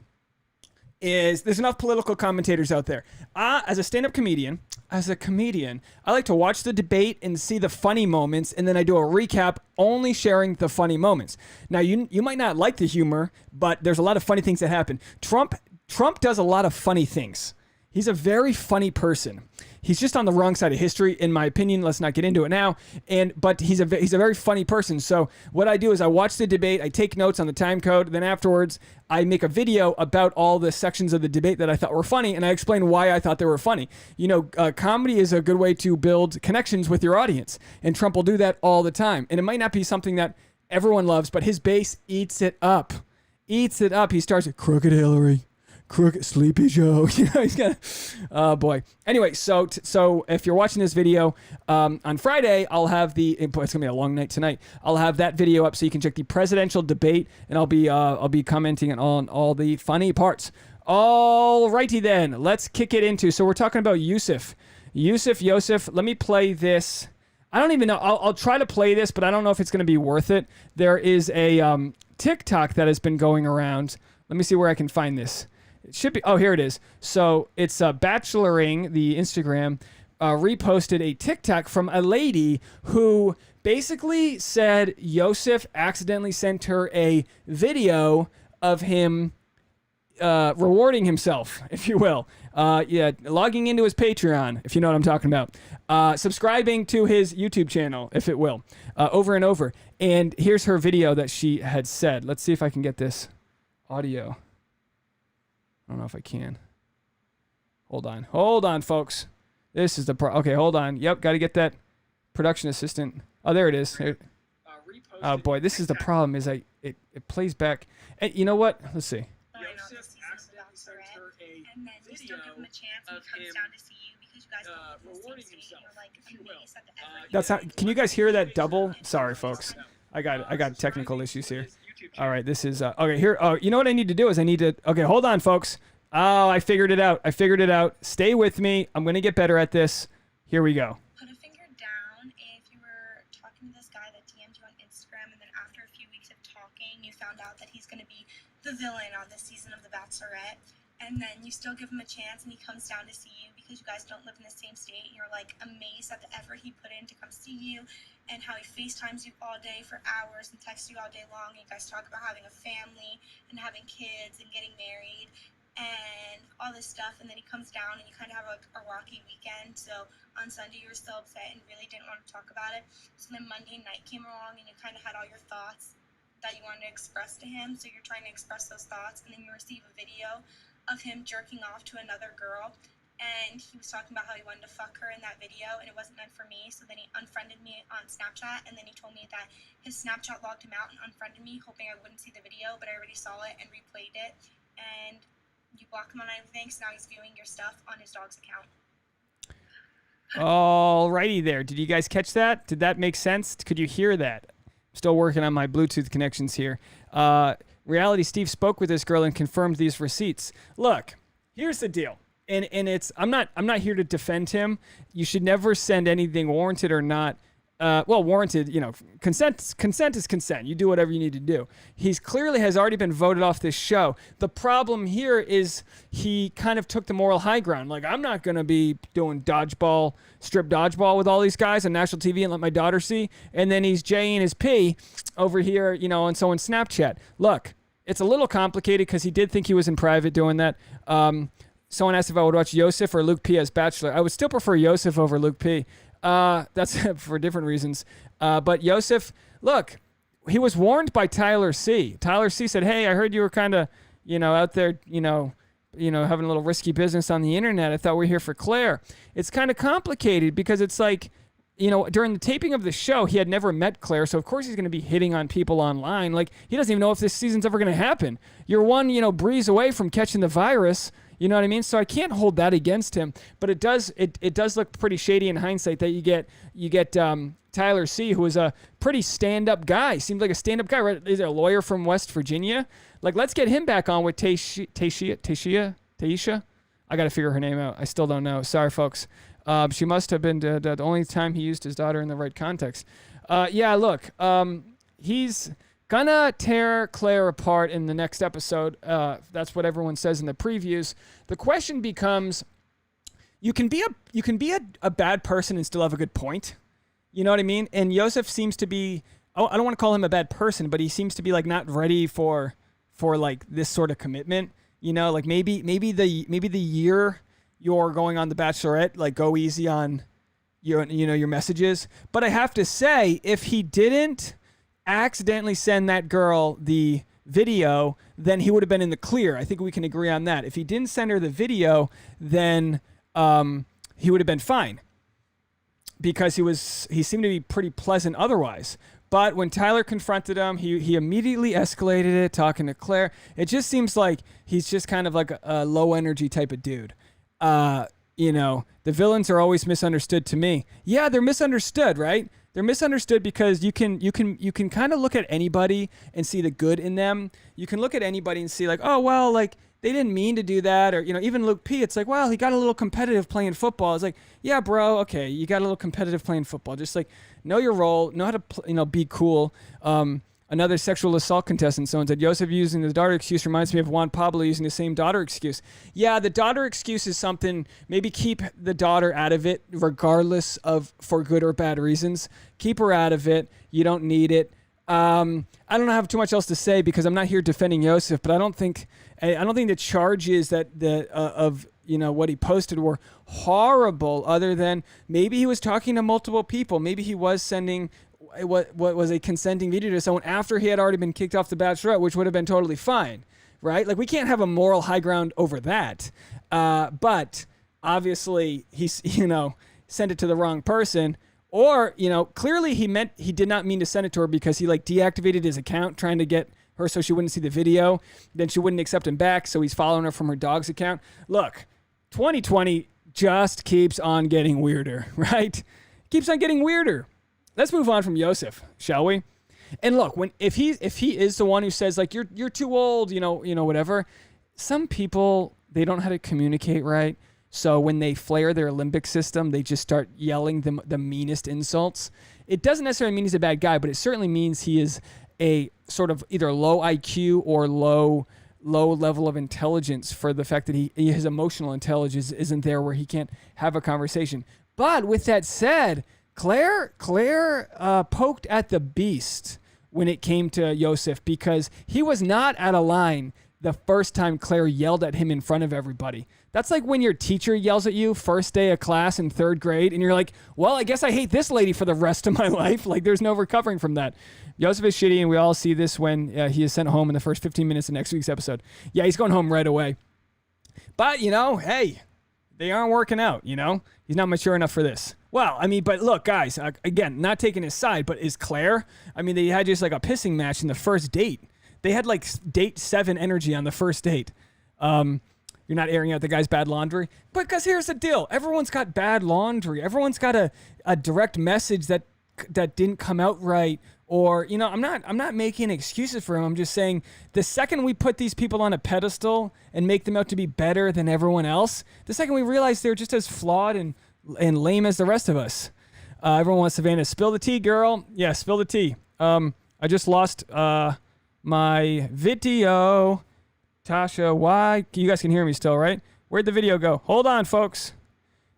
is, there's enough political commentators out there. As a stand-up comedian, I like to watch the debate and see the funny moments, and then I do a recap only sharing the funny moments. Now, you might not like the humor, but there's a lot of funny things that happen. Trump does a lot of funny things. He's a very funny person. He's just on the wrong side of history, in my opinion. Let's not get into it now. But he's a very funny person. So what I do is I watch the debate, I take notes on the time code, then afterwards I make a video about all the sections of the debate that I thought were funny, and I explain why I thought they were funny. You know, comedy is a good way to build connections with your audience, and Trump will do that all the time. And it might not be something that everyone loves, but his base eats it up. He starts with Crooked Hillary. Crooked Sleepy Joe. You know, he's got, oh boy. Anyway, so if you're watching this video on Friday, I'll have it's gonna be a long night tonight. I'll have that video up so you can check the presidential debate, and I'll be commenting on all the funny parts. All righty then, let's kick it into. So we're talking about Yusuf. Let me play this. I don't even know. I'll try to play this, but I don't know if it's gonna be worth it. There is a TikTok that has been going around. Let me see where I can find this. It should be, oh, here it is. So it's Bacheloring, the Instagram, reposted a TikTok from a lady who basically said Yusuf accidentally sent her a video of him rewarding himself, if you will. Logging into his Patreon, if you know what I'm talking about. Subscribing to his YouTube channel, if it will, over and over. And here's her video that she had said. Let's see if I can get this audio. don't know if I can. Hold on, folks. This is the okay, hold on. Yep, got to get that production assistant. Oh, there it is. Oh boy, this is the problem. Is it plays back. And you know what? Let's see. That's not. Can you guys hear that double? Sorry, folks. I got technical issues here. All right, this is okay. Here. Oh, you know what I need to do is I need to. Okay, hold on, folks. Oh, I figured it out. Stay with me. I'm gonna get better at this. Here we go. Put a finger down if you were talking to this guy that DM'd you on Instagram, and then after a few weeks of talking, you found out that he's gonna be the villain on this season of The Bachelorette, and then you still give him a chance, and he comes down to see you because you guys don't live in the same state, and you're like amazed at the effort he put in to come see you, and how he FaceTimes you all day for hours and texts you all day long. And you guys talk about having a family and having kids and getting married and all this stuff, and then he comes down and you kind of have a rocky weekend. So on Sunday you were still upset and really didn't want to talk about it. So then Monday night came along and you kind of had all your thoughts that you wanted to express to him. So you're trying to express those thoughts, and then you receive a video of him jerking off to another girl, and he was talking about how he wanted to fuck her in that video, and it wasn't meant for me. So then he unfriended me on Snapchat, and then he told me that his Snapchat logged him out and unfriended me, hoping I wouldn't see the video, but I already saw it and replayed it, and you blocked him on everything, so now he's viewing your stuff on his dog's account. Alrighty there. Did you guys catch that? Did that make sense? Could you hear that? Still working on my Bluetooth connections here. Reality Steve spoke with this girl and confirmed these receipts. Look, here's the deal. And it's I'm not here to defend him. You should never send anything warranted or not. Warranted, consent is consent. You do whatever you need to do. He's clearly has already been voted off this show. The problem here is he kind of took the moral high ground. Like, I'm not going to be doing strip dodgeball with all these guys on national TV and let my daughter see. And then he's Jing his P over here, on someone's Snapchat. Look, it's a little complicated because he did think he was in private doing that. Someone asked if I would watch Yosef or Luke P as Bachelor. I would still prefer Yosef over Luke P. That's for different reasons. But Yosef, look, he was warned by Tyler C. Tyler C said, "Hey, I heard you were kind of, out there, having a little risky business on the internet. I thought we were here for Clare." It's kind of complicated because it's like, during the taping of the show, he had never met Clare, so of course he's going to be hitting on people online. Like, he doesn't even know if this season's ever going to happen. You're one, breeze away from catching the virus. You know what I mean? So I can't hold that against him, but it does look pretty shady in hindsight that you get Tyler C, who is a pretty stand-up guy. Seemed like a stand-up guy, right? Is a lawyer from West Virginia. Like, let's get him back on with Taisha. I got to figure her name out. I still don't know. Sorry, folks. She must have been the only time he used his daughter in the right context. Look, he's gonna tear Clare apart in the next episode. That's what everyone says in the previews. The question becomes, you can be a bad person and still have a good point. You know what I mean? And Yosef seems to be, I don't want to call him a bad person, but he seems to be like not ready for like this sort of commitment. Like maybe the year you're going on The Bachelorette, like go easy on your messages. But I have to say, if he didn't accidentally send that girl the video, then he would have been in the clear. I think we can agree on that. If he didn't send her the video, then he would have been fine because he seemed to be pretty pleasant otherwise. But when Tyler confronted him, he immediately escalated it, talking to Clare. It just seems like he's just kind of like a low energy type of dude. The villains are always misunderstood to me. Yeah, they're misunderstood, right? They're misunderstood because you can kind of look at anybody and see the good in them. You can look at anybody and see like, oh, well, like they didn't mean to do that. Or, even Luke P, it's like, well, he got a little competitive playing football. It's like, yeah, bro, okay, you got a little competitive playing football. Just like know your role, know how to, be cool. Another sexual assault contestant, someone said, Yosef using the daughter excuse reminds me of Juan Pablo using the same daughter excuse. Yeah, the daughter excuse is something, maybe keep the daughter out of it, regardless of for good or bad reasons. Keep her out of it. You don't need it. I don't have too much else to say because I'm not here defending Yosef, but I don't think the charges that of what he posted were horrible, other than maybe he was talking to multiple people. Maybe he was sending what was a consenting video to someone after he had already been kicked off The Bachelorette, which would have been totally fine. right? Like we can't have a moral high ground over that. But obviously he's, sent it to the wrong person. Or, clearly he did not mean to send it to her because he like deactivated his account trying to get her so she wouldn't see the video. Then she wouldn't accept him back. So he's following her from her dog's account. Look, 2020 just keeps on getting weirder, right? Keeps on getting weirder. Let's move on from Yosef, shall we? And look, if he is the one who says like you're too old, whatever. Some people, they don't know how to communicate right. So when they flare their limbic system, they just start yelling the meanest insults. It doesn't necessarily mean he's a bad guy, but it certainly means he is a sort of either low IQ or low level of intelligence for the fact that his emotional intelligence isn't there where he can't have a conversation. But with that said, Clare poked at the beast when it came to Yosef because he was not out of line the first time Clare yelled at him in front of everybody. That's like when your teacher yells at you first day of class in 3rd grade and you're like, well, I guess I hate this lady for the rest of my life. Like there's no recovering from that. Yosef is shitty, and we all see this when he is sent home in the first 15 minutes of next week's episode. Yeah, he's going home right away. But, hey, they aren't working out, He's not mature enough for this. Well, but look, guys, again, not taking his side, but is Clare? They had just like a pissing match in the first date. They had like date 7 energy on the first date. You're not airing out the guy's bad laundry. Because here's the deal. Everyone's got bad laundry. Everyone's got a direct message that didn't come out right. Or, I'm not making excuses for him. I'm just saying the second we put these people on a pedestal and make them out to be better than everyone else, the second we realize they're just as flawed and lame as the rest of us. Everyone wants Savannah. Spill the tea, girl. Yeah, spill the tea. I just lost my video. Tasha, why? You guys can hear me still, right? Where'd the video go? Hold on, folks.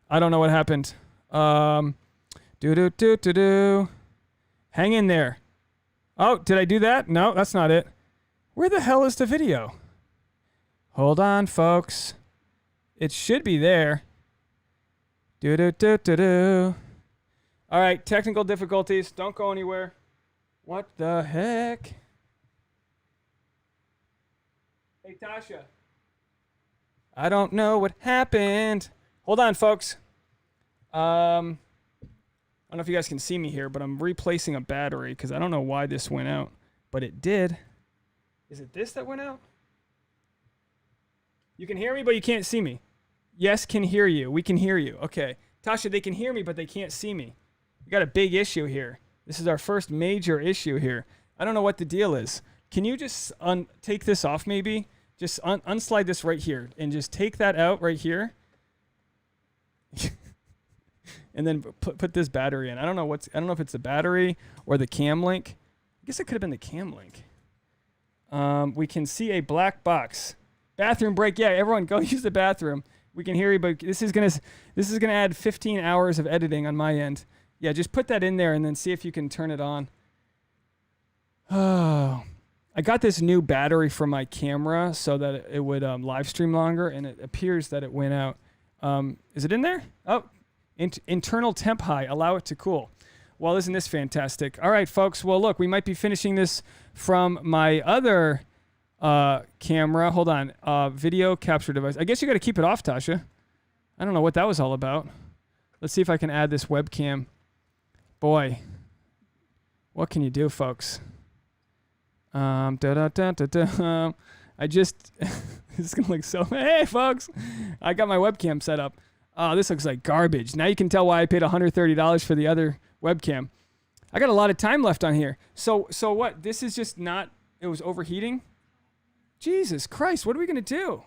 I don't know what happened. Hang in there. Oh, did I do that? No, that's not it. Where the hell is the video? Hold on, folks. It should be there. All right, technical difficulties. Don't go anywhere. What the heck? Hey, Tasha. I don't know what happened. Hold on, folks. I don't know if you guys can see me here, but I'm replacing a battery because I don't know why this went out, but it did. Is it this that went out? You can hear me, but you can't see me. Yes, can hear you. We can hear you. Okay. Tasha, they can hear me, but they can't see me. We got a big issue here. This is our first major issue here. I don't know what the deal is. Can you just take this off maybe? Just unslide this right here and just take that out right here. And then put this battery in. I don't know if it's the battery or the cam link. I guess it could have been the cam link. We can see a black box. Bathroom break. Yeah, everyone go use the bathroom. We can hear you, but this is gonna add 15 hours of editing on my end. Yeah, just put that in there and then see if you can turn it on. Oh, I got this new battery for my camera so that it would live stream longer, and it appears that it went out. Is it in there? Oh. Internal temp high, allow it to cool. Well, isn't this fantastic? All right, folks. Well, look, we might be finishing this from my other camera. Hold on. Video capture device. I guess you got to keep it off, Tasha. I don't know what that was all about. Let's see if I can add this webcam. Boy, what can you do, folks? I just, this is going to look so, hey, folks. I got my webcam set up. Oh, this looks like garbage. Now you can tell why I paid $130 for the other webcam. I got a lot of time left on here. So what? This is just not, it was overheating? Jesus Christ, what are we going to do?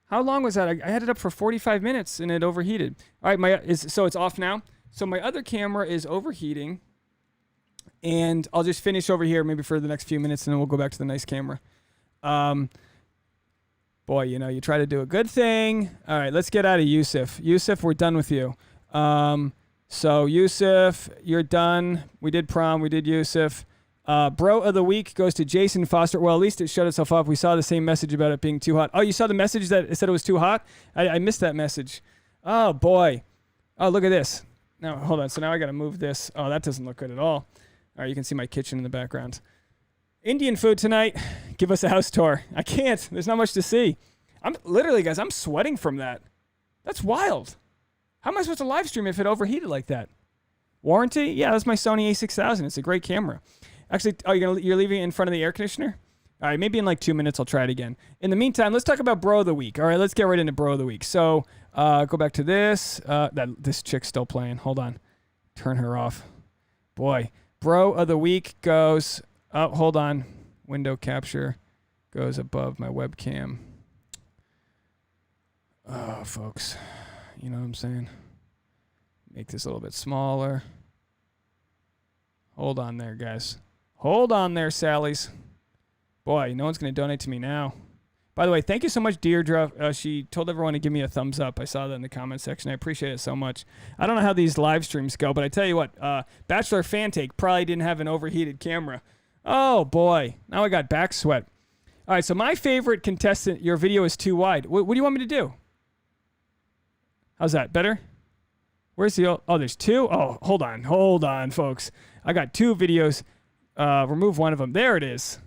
How long was that? I had it up for 45 minutes and it overheated. All right, so it's off now. So my other camera is overheating. And I'll just finish over here maybe for the next few minutes and then we'll go back to the nice camera. Boy, you try to do a good thing. All right, let's get out of Yusuf. Yusuf, we're done with you. So Yusuf, you're done. We did prom. We did Yusuf. Bro of the week goes to Jason Foster. Well, at least it shut itself off. We saw the same message about it being too hot. Oh, you saw the message that it said it was too hot? I missed that message. Oh, boy. Oh, look at this. Now, hold on. So now I got to move this. Oh, that doesn't look good at all. All right, you can see my kitchen in the background. Indian food tonight. Give us a house tour. I can't. There's not much to see. I'm literally, guys, I'm sweating from that. That's wild. How am I supposed to live stream if it overheated like that? Warranty? Yeah, that's my Sony a6000. It's a great camera. Actually, you're leaving it in front of the air conditioner? All right, maybe in like 2 minutes I'll try it again. In the meantime, let's talk about Bro of the Week. All right, let's get right into Bro of the Week. So go back to this. This chick's still playing. Hold on. Turn her off. Boy, Bro of the Week goes... Oh, hold on. Window capture goes above my webcam. Oh, folks. You know what I'm saying? Make this a little bit smaller. Hold on there, guys. Hold on there, Sally's. Boy, no one's going to donate to me now. By the way, thank you so much, Deirdre. She told everyone to give me a thumbs up. I saw that in the comment section. I appreciate it so much. I don't know how these live streams go, but I tell you what, Bachelor fan take probably didn't have an overheated camera. Oh, boy. Now I got back sweat. All right, so my favorite contestant, your video is too wide. What do you want me to do? How's that? Better? Where's the... Oh, there's two? Oh, hold on, folks. I got two videos. Remove one of them. There it is.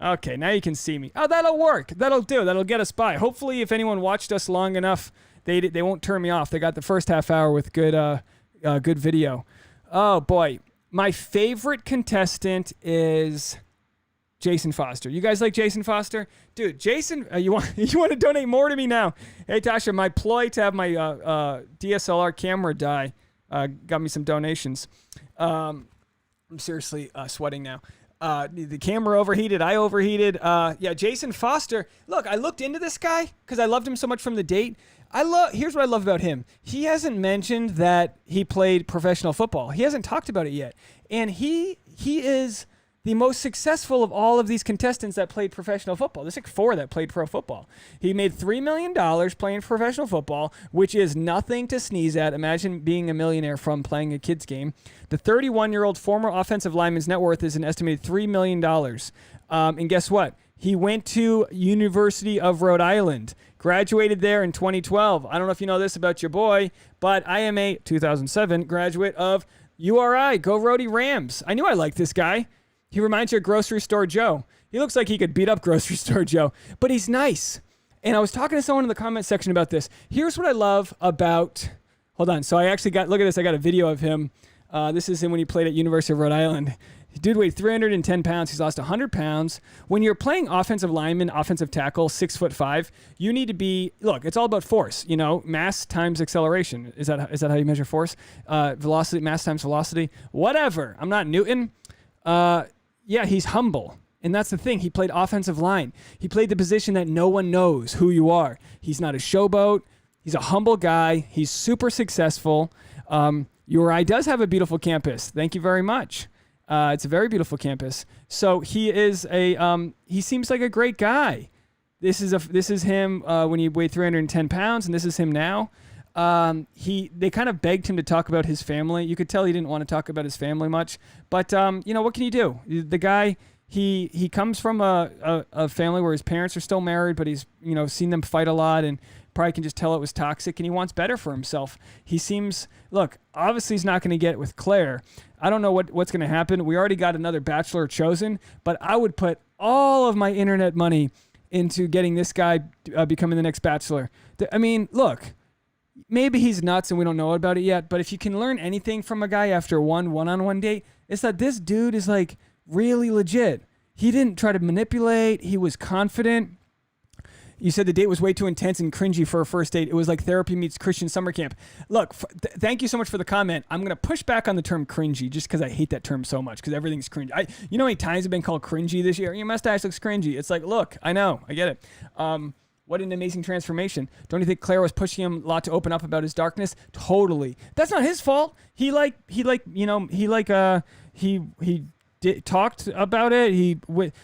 Okay, now you can see me. Oh, that'll work. That'll do. That'll get us by. Hopefully, if anyone watched us long enough, they won't turn me off. They got the first half hour with good video. Oh, boy. My favorite contestant is Jason Foster. You guys like Jason Foster? Dude, Jason, you want to donate more to me now? Hey, Tasha, my ploy to have my DSLR camera die got me some donations. I'm seriously sweating now. The camera overheated. I overheated. Yeah, Jason Foster. Look, I looked into this guy because I loved him so much from the date. Here's what I love about him. He hasn't mentioned that he played professional football. He hasn't talked about it yet. And he is the most successful of all of these contestants that played professional football. There's like 4 that played pro football. He made $3 million playing professional football, which is nothing to sneeze at. Imagine being a millionaire from playing a kid's game. The 31-year-old former offensive lineman's net worth is an estimated $3 million. And guess what? He went to University of Rhode Island, graduated there in 2012. I don't know if you know this about your boy, but I am a 2007 graduate of URI. Go Rhody Rams. I knew I liked this guy. He reminds you of Grocery Store Joe. He looks like he could beat up Grocery Store Joe, but he's nice. And I was talking to someone in the comment section about this. Here's what I love about... Hold on. So I actually got... Look at this. I got a video of him. This is him when he played at University of Rhode Island. Dude weighed 310 pounds. He's lost 100 pounds. When you're playing offensive lineman, offensive tackle, 6'5", you need to be... Look, it's all about force. You know, mass times acceleration. Is that how you measure force? Velocity, mass times velocity. Whatever. I'm not Newton. Yeah, he's humble. And that's the thing. He played offensive line. He played the position that no one knows who you are. He's not a showboat. He's a humble guy. He's super successful. URI does have a beautiful campus. Thank you very much. It's a very beautiful campus. So he is he seems like a great guy. This is him when he weighed 310 pounds, and this is him now. They kind of begged him to talk about his family. You could tell he didn't want to talk about his family much, but you know, what can you do? The guy, he comes from a family where his parents are still married, but he's, you know, seen them fight a lot and probably can just tell it was toxic, and he wants better for himself. He seems, look, obviously he's not going to get it with Clare. I don't know what's going to happen. We already got another Bachelor chosen, but I would put all of my internet money into getting this guy becoming the next Bachelor. I mean, look, maybe he's nuts and we don't know about it yet, but if you can learn anything from a guy after one-on-one date, it's that this dude is like really legit. He didn't try to manipulate. He was confident. You said the date was way too intense and cringy for a first date. It was like therapy meets Christian summer camp. Look, thank you so much for the comment. I'm going to push back on the term cringy just because I hate that term so much because everything's cringy. You know how many times I've been called cringy this year? Your mustache looks cringy. It's like, look, I know. I get it. What an amazing transformation. Don't you think Clare was pushing him a lot to open up about his darkness? Totally. That's not his fault. He talked about it.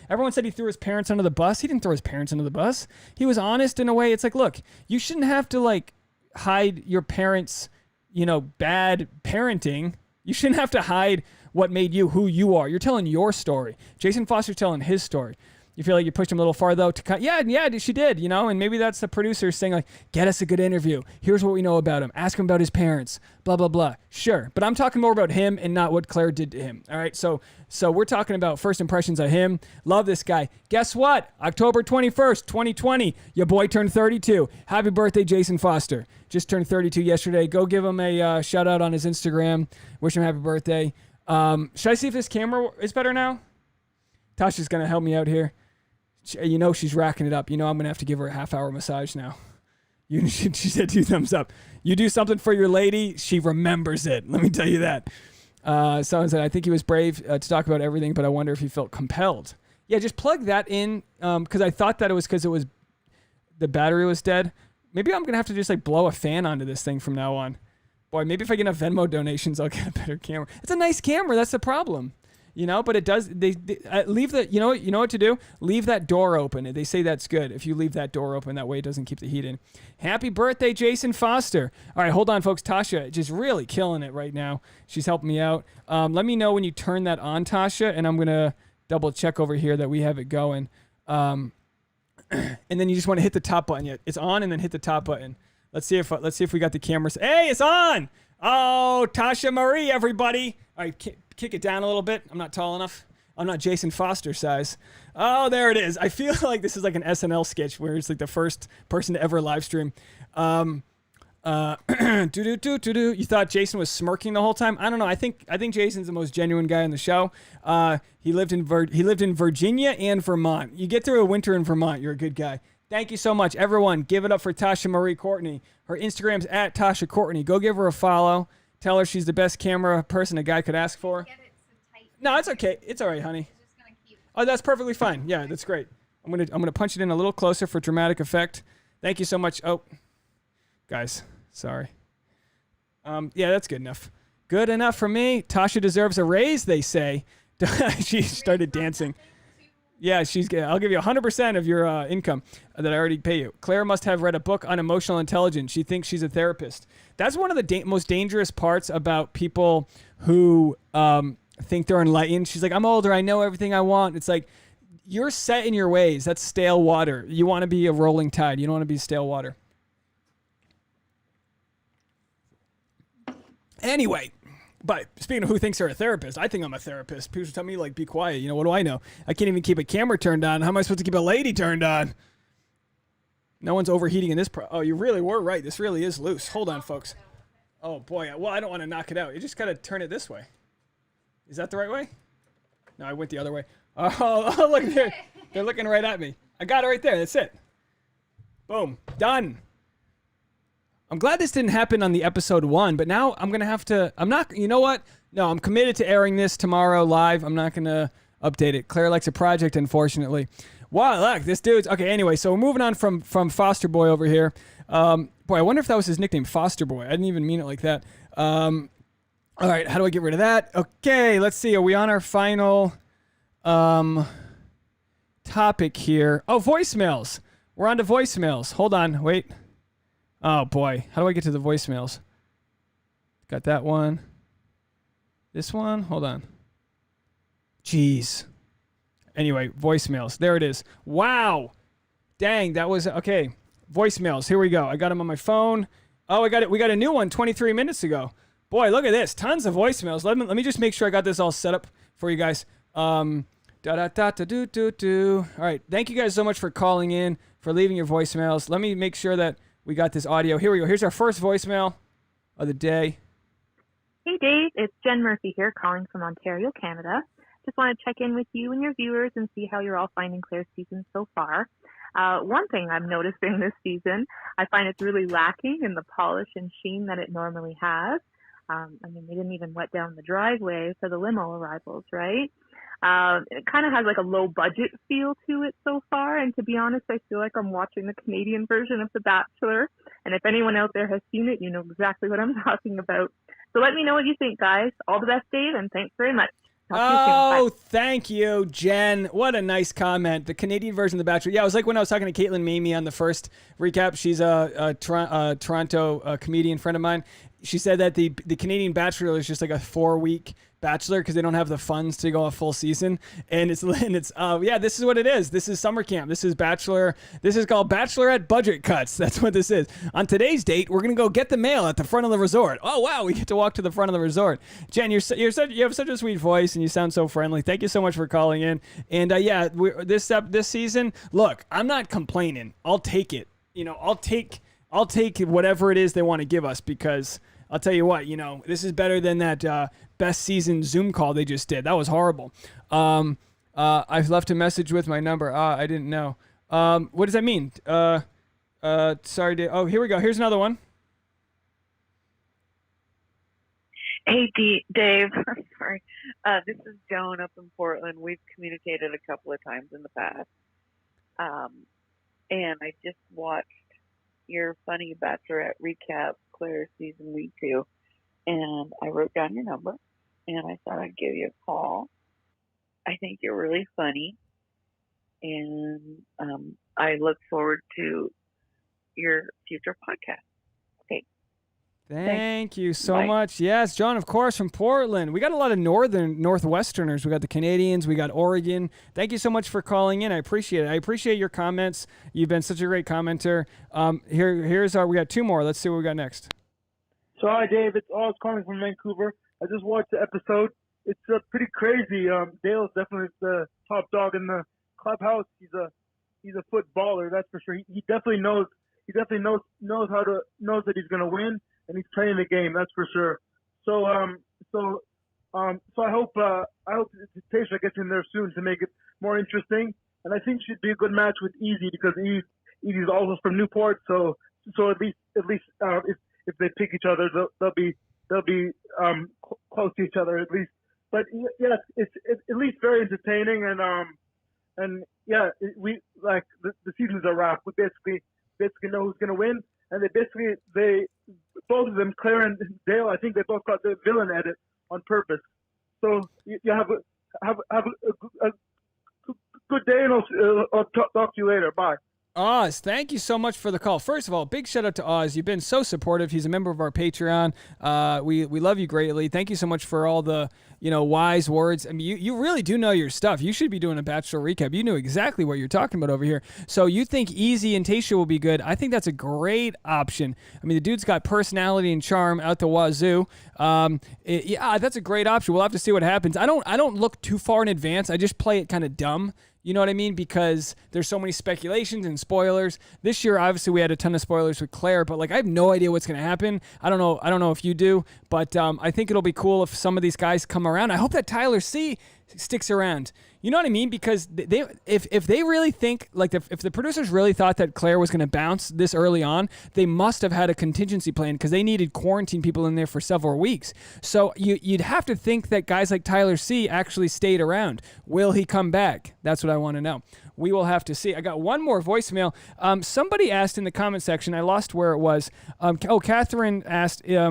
Everyone said he threw his parents under the bus. He didn't throw his parents under the bus. He was honest in a way. It's like, look, you shouldn't have to like hide your parents, you know, bad parenting. You shouldn't have to hide what made you who you are. You're telling your story. Jason Foster's telling his story. You feel like you pushed him a little far, though? Yeah, she did, you know? And maybe that's the producer saying, like, get us a good interview. Here's what we know about him. Ask him about his parents, blah, blah, blah. Sure. But I'm talking more about him and not what Clare did to him, all right? So we're talking about first impressions of him. Love this guy. Guess what? October 21st, 2020, your boy turned 32. Happy birthday, Jason Foster. Just turned 32 yesterday. Go give him a shout-out on his Instagram. Wish him happy birthday. Should I see if this camera is better now? Tasha's going to help me out here. You know she's racking it up. You know I'm going to have to give her a half-hour massage now. She said 2 thumbs up. You do something for your lady, she remembers it. Let me tell you that. Someone said, I think he was brave to talk about everything, but I wonder if he felt compelled. Yeah, just plug that in because I thought that it was because the battery was dead. Maybe I'm going to have to just like blow a fan onto this thing from now on. Boy, maybe if I get enough Venmo donations, I'll get a better camera. It's a nice camera. That's the problem. You know, but it does, they leave the, you know what to do? Leave that door open. They say that's good. If you leave that door open, that way it doesn't keep the heat in. Happy birthday, Jason Foster. All right, hold on, folks. Tasha just really killing it right now. She's helping me out. Let me know when you turn that on, Tasha, and I'm going to double check over here that we have it going. And then you just want to hit the top button. It's on, and then hit the top button. Let's see if we got the cameras. Hey, it's on. Oh, Tasha Marie, everybody. All right, kick it down a little bit. I'm not tall enough. I'm not Jason Foster size. Oh, there it is. I feel like this is like an SNL sketch where it's like the first person to ever live stream. You thought Jason was smirking the whole time? I don't know. I think Jason's the most genuine guy on the show. He lived in Virginia and Vermont. You get through a winter in Vermont, you're a good guy. Thank you so much, everyone. Give it up for Tasha Marie Courtney. Her Instagram's at Tasha Courtney. Go give her a follow. Tell her she's the best camera person a guy could ask for. No, it's okay. It's all right, honey. Oh, that's perfectly fine. Yeah, that's great. I'm gonna punch it in a little closer for dramatic effect. Thank you so much. Oh, guys, sorry. Yeah, that's good enough. Good enough for me. Tasha deserves a raise, they say. She started dancing. Yeah, I'll give you 100% of your income that I already pay you. Clare must have read a book on emotional intelligence. She thinks she's a therapist. That's one of the most dangerous parts about people who think they're enlightened. She's like, I'm older. I know everything I want. It's like, you're set in your ways. That's stale water. You want to be a rolling tide. You don't want to be stale water. Anyway. But speaking of who thinks they're a therapist, I think I'm a therapist. People tell me, like, be quiet. You know, what do I know? I can't even keep a camera turned on. How am I supposed to keep a lady turned on? No one's overheating in this. Oh, you really were right. This really is loose. Hold on, folks. Oh, boy. Well, I don't want to knock it out. You just got to turn it this way. Is that the right way? No, I went the other way. Oh look, they're looking right at me. I got it right there. That's it. Boom. Done. I'm glad this didn't happen on the episode 1, but now I'm going to have to, you know what? No, I'm committed to airing this tomorrow live. I'm not going to update it. Claire likes a project, unfortunately. Wow, look, this dude's, okay, anyway, so we're moving on from Foster Boy over here. Boy, I wonder if that was his nickname, Foster Boy. I didn't even mean it like that. All right, how do I get rid of that? Okay, let's see. Are we on our final topic here? Oh, voicemails. We're on to voicemails. Hold on, wait. Oh, boy. How do I get to the voicemails? Got that one. This one? Hold on. Jeez. Anyway, voicemails. There it is. Wow. Dang, that was... Okay. Voicemails. Here we go. I got them on my phone. Oh, we got a new one 23 minutes ago. Boy, look at this. Tons of voicemails. Let me just make sure I got this all set up for you guys. All right. Thank you guys so much for calling in, for leaving your voicemails. Let me make sure that we got this audio. Here we go. Here's our first voicemail of the day. Hey, Dave. It's Jen Murphy here, calling from Ontario, Canada. Just want to check in with you and your viewers and see how you're all finding Clare's season so far. One thing I'm noticing this season, I find it's really lacking in the polish and sheen that it normally has. They didn't even wet down the driveway for the limo arrivals, right? It kind of has like a low budget feel to it so far. And to be honest, I feel like I'm watching the Canadian version of The Bachelor. And if anyone out there has seen it, you know exactly what I'm talking about. So let me know what you think, guys. All the best, Dave, and thanks very much. Oh, thank you, Jen. What a nice comment. The Canadian version of The Bachelor. Yeah, it was like when I was talking to Caitlin Mamie on the first recap. She's a Toronto comedian friend of mine. She said that the Canadian Bachelor is just like a 4-week Bachelor because they don't have the funds to go a full season. And this is what it is. This is summer camp. This is Bachelor. This is called Bachelorette budget cuts. That's what this is. On today's date, we're going to go get the mail at the front of the resort. Oh, wow. We get to walk to the front of the resort. Jen, you have such a sweet voice and you sound so friendly. Thank you so much for calling in. And this season, look, I'm not complaining. I'll take it. I'll take whatever it is they want to give us because I'll tell you what, this is better than that best season Zoom call they just did. That was horrible. I've left a message with my number. I didn't know. What does that mean? Sorry, Dave. Oh, here we go. Here's another one. Hey, Dave. Sorry. This is Joan up in Portland. We've communicated a couple of times in the past. And I just watched your funny Bachelorette recap, Clare season week 2, and I wrote down your number, and I thought I'd give you a call. I think you're really funny, and I look forward to your future podcast. Okay. Thank you so much. Yes, John, of course, from Portland. We got a lot of Northwesterners. We got the Canadians. We got Oregon. Thank you so much for calling in. I appreciate it. I appreciate your comments. You've been such a great commenter. We got 2 more. Let's see what we got next. So hi, Dave. It's Oz calling from Vancouver. I just watched the episode. It's pretty crazy. Dale's definitely the top dog in the clubhouse. He's a footballer, that's for sure. He definitely knows. He definitely knows that he's gonna win. And he's playing the game, that's for sure. So I hope Tasha gets in there soon to make it more interesting. And I think she'd be a good match with Easy because Easy's also from Newport. So at least if they pick each other, they'll be close to each other at least. But yeah, it's at least very entertaining and yeah, we like the season's a wrap. We basically know who's gonna win. And they both of them, Clare and Dale, I think they both got the villain edit on purpose. So you have a good day, and I'll talk to you later. Bye. Oz, thank you so much for the call. First of all, big shout out to Oz. You've been so supportive. He's a member of our Patreon. We love you greatly. Thank you so much for all the wise words. I mean, you really do know your stuff. You should be doing a Bachelor recap. You knew exactly what you're talking about over here. So you think Easy and Tasha will be good? I think that's a great option. I mean, the dude's got personality and charm out the wazoo. That's a great option. We'll have to see what happens. I don't look too far in advance. I just play it kind of dumb. You know what I mean? Because there's so many speculations and spoilers. This year, obviously, we had a ton of spoilers with Clare, but I have no idea what's going to happen. I don't know if you do, but I think it'll be cool if some of these guys come around. I hope that Tyler C sticks around. You know what I mean? Because if they really think, if the producers really thought that Clare was going to bounce this early on, they must have had a contingency plan because they needed quarantine people in there for several weeks. So you'd have to think that guys like Tyler C actually stayed around. Will he come back? That's what I want to know. We will have to see. I got one more voicemail. Somebody asked in the comment section, I lost where it was. Catherine asked, you're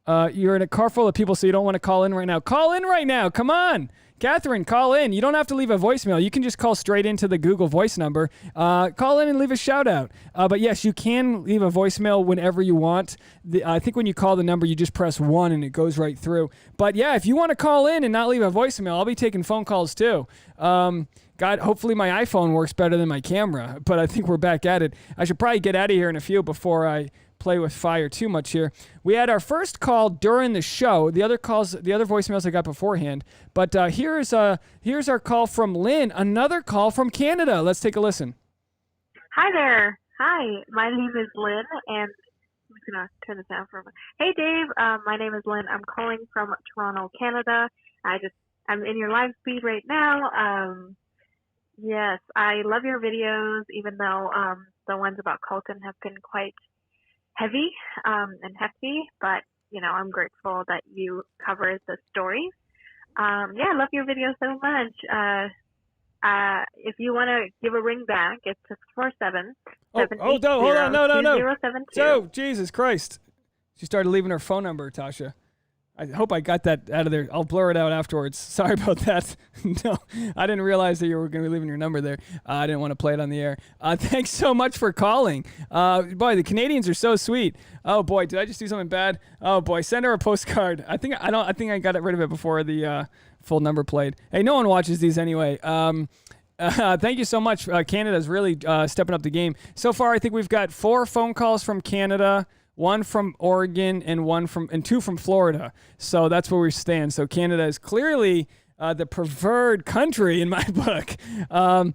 in a car full of people, so you don't want to call in right now. Call in right now. Come on. Catherine, call in. You don't have to leave a voicemail. You can just call straight into the Google Voice number. Call in and leave a shout out. But yes, you can leave a voicemail whenever you want. I think when you call the number, you just press 1 and it goes right through. But yeah, if you want to call in and not leave a voicemail, I'll be taking phone calls too. God, hopefully my iPhone works better than my camera, but I think we're back at it. I should probably get out of here in a few before I play with fire too much here. We had our first call during the show. The other voicemails I got beforehand. But here's our call from Lynn. Another call from Canada. Let's take a listen. Hi there. Hi, my name is Lynn, and I'm just gonna turn this down for a moment. Hey, Dave. My name is Lynn. I'm calling from Toronto, Canada. I'm in your live feed right now. Yes, I love your videos, even though the ones about Colton have been quite heavy and hefty, but I'm grateful that you cover the stories. I love your videos so much. If you want to give a ring back, it's 647 hold on, no. 2072. So, Jesus Christ. She started leaving her phone number, Tasha. I hope I got that out of there. I'll blur it out afterwards. Sorry about that. No, I didn't realize that you were going to be leaving your number there. I didn't want to play it on the air. Thanks so much for calling. Boy, the Canadians are so sweet. Oh boy, did I just do something bad? Oh boy, send her a postcard. I think I got rid of it before the full number played. Hey, no one watches these anyway. Thank you so much. Canada's really stepping up the game. So far, I think we've got 4 phone calls from Canada, 1 from Oregon, and 2 from Florida. So that's where we stand. So Canada is clearly the preferred country in my book. All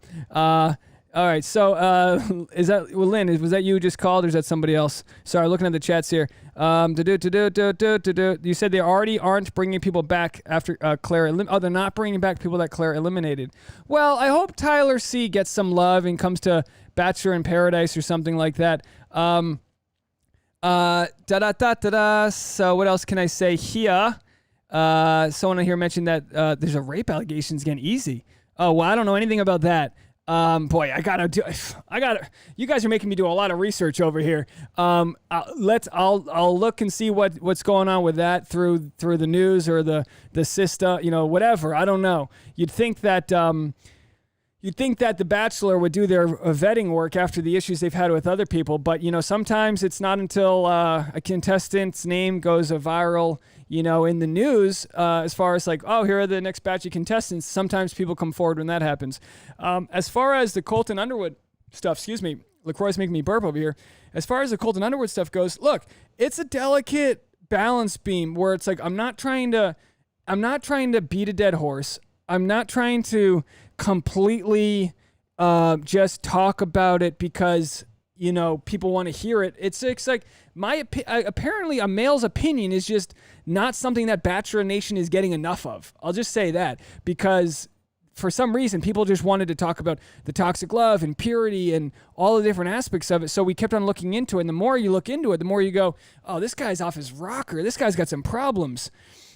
right. So Lynn? Was that you who just called, or is that somebody else? Sorry, looking at the chats here. You said they already aren't bringing people back after Clare. They're not bringing back people that Clare eliminated. Well, I hope Tyler C gets some love and comes to Bachelor in Paradise or something like that. So what else can I say here? Someone here mentioned that there's a rape allegations again. Easy. Oh, well, I don't know anything about that. Boy, you guys are making me do a lot of research over here. I'll look and see what's going on with that through the news or the Sista, whatever. I don't know. You'd think that the Bachelor would do their vetting work after the issues they've had with other people, but sometimes it's not until a contestant's name goes viral, in the news, as far as like, oh, here are the next batch of contestants. Sometimes people come forward when that happens. As far as the Colton Underwood stuff, excuse me, LaCroix's making me burp over here. As far as the Colton Underwood stuff goes, look, it's a delicate balance beam where it's like I'm not trying to beat a dead horse. I'm not trying to completely just talk about it because people want to hear it. It's like apparently a male's opinion is just not something that Bachelor Nation is getting enough of. I'll just say that because for some reason people just wanted to talk about the toxic love and purity and all the different aspects of it. So we kept on looking into it. And the more you look into it, the more you go, oh, this guy's off his rocker. This guy's got some problems.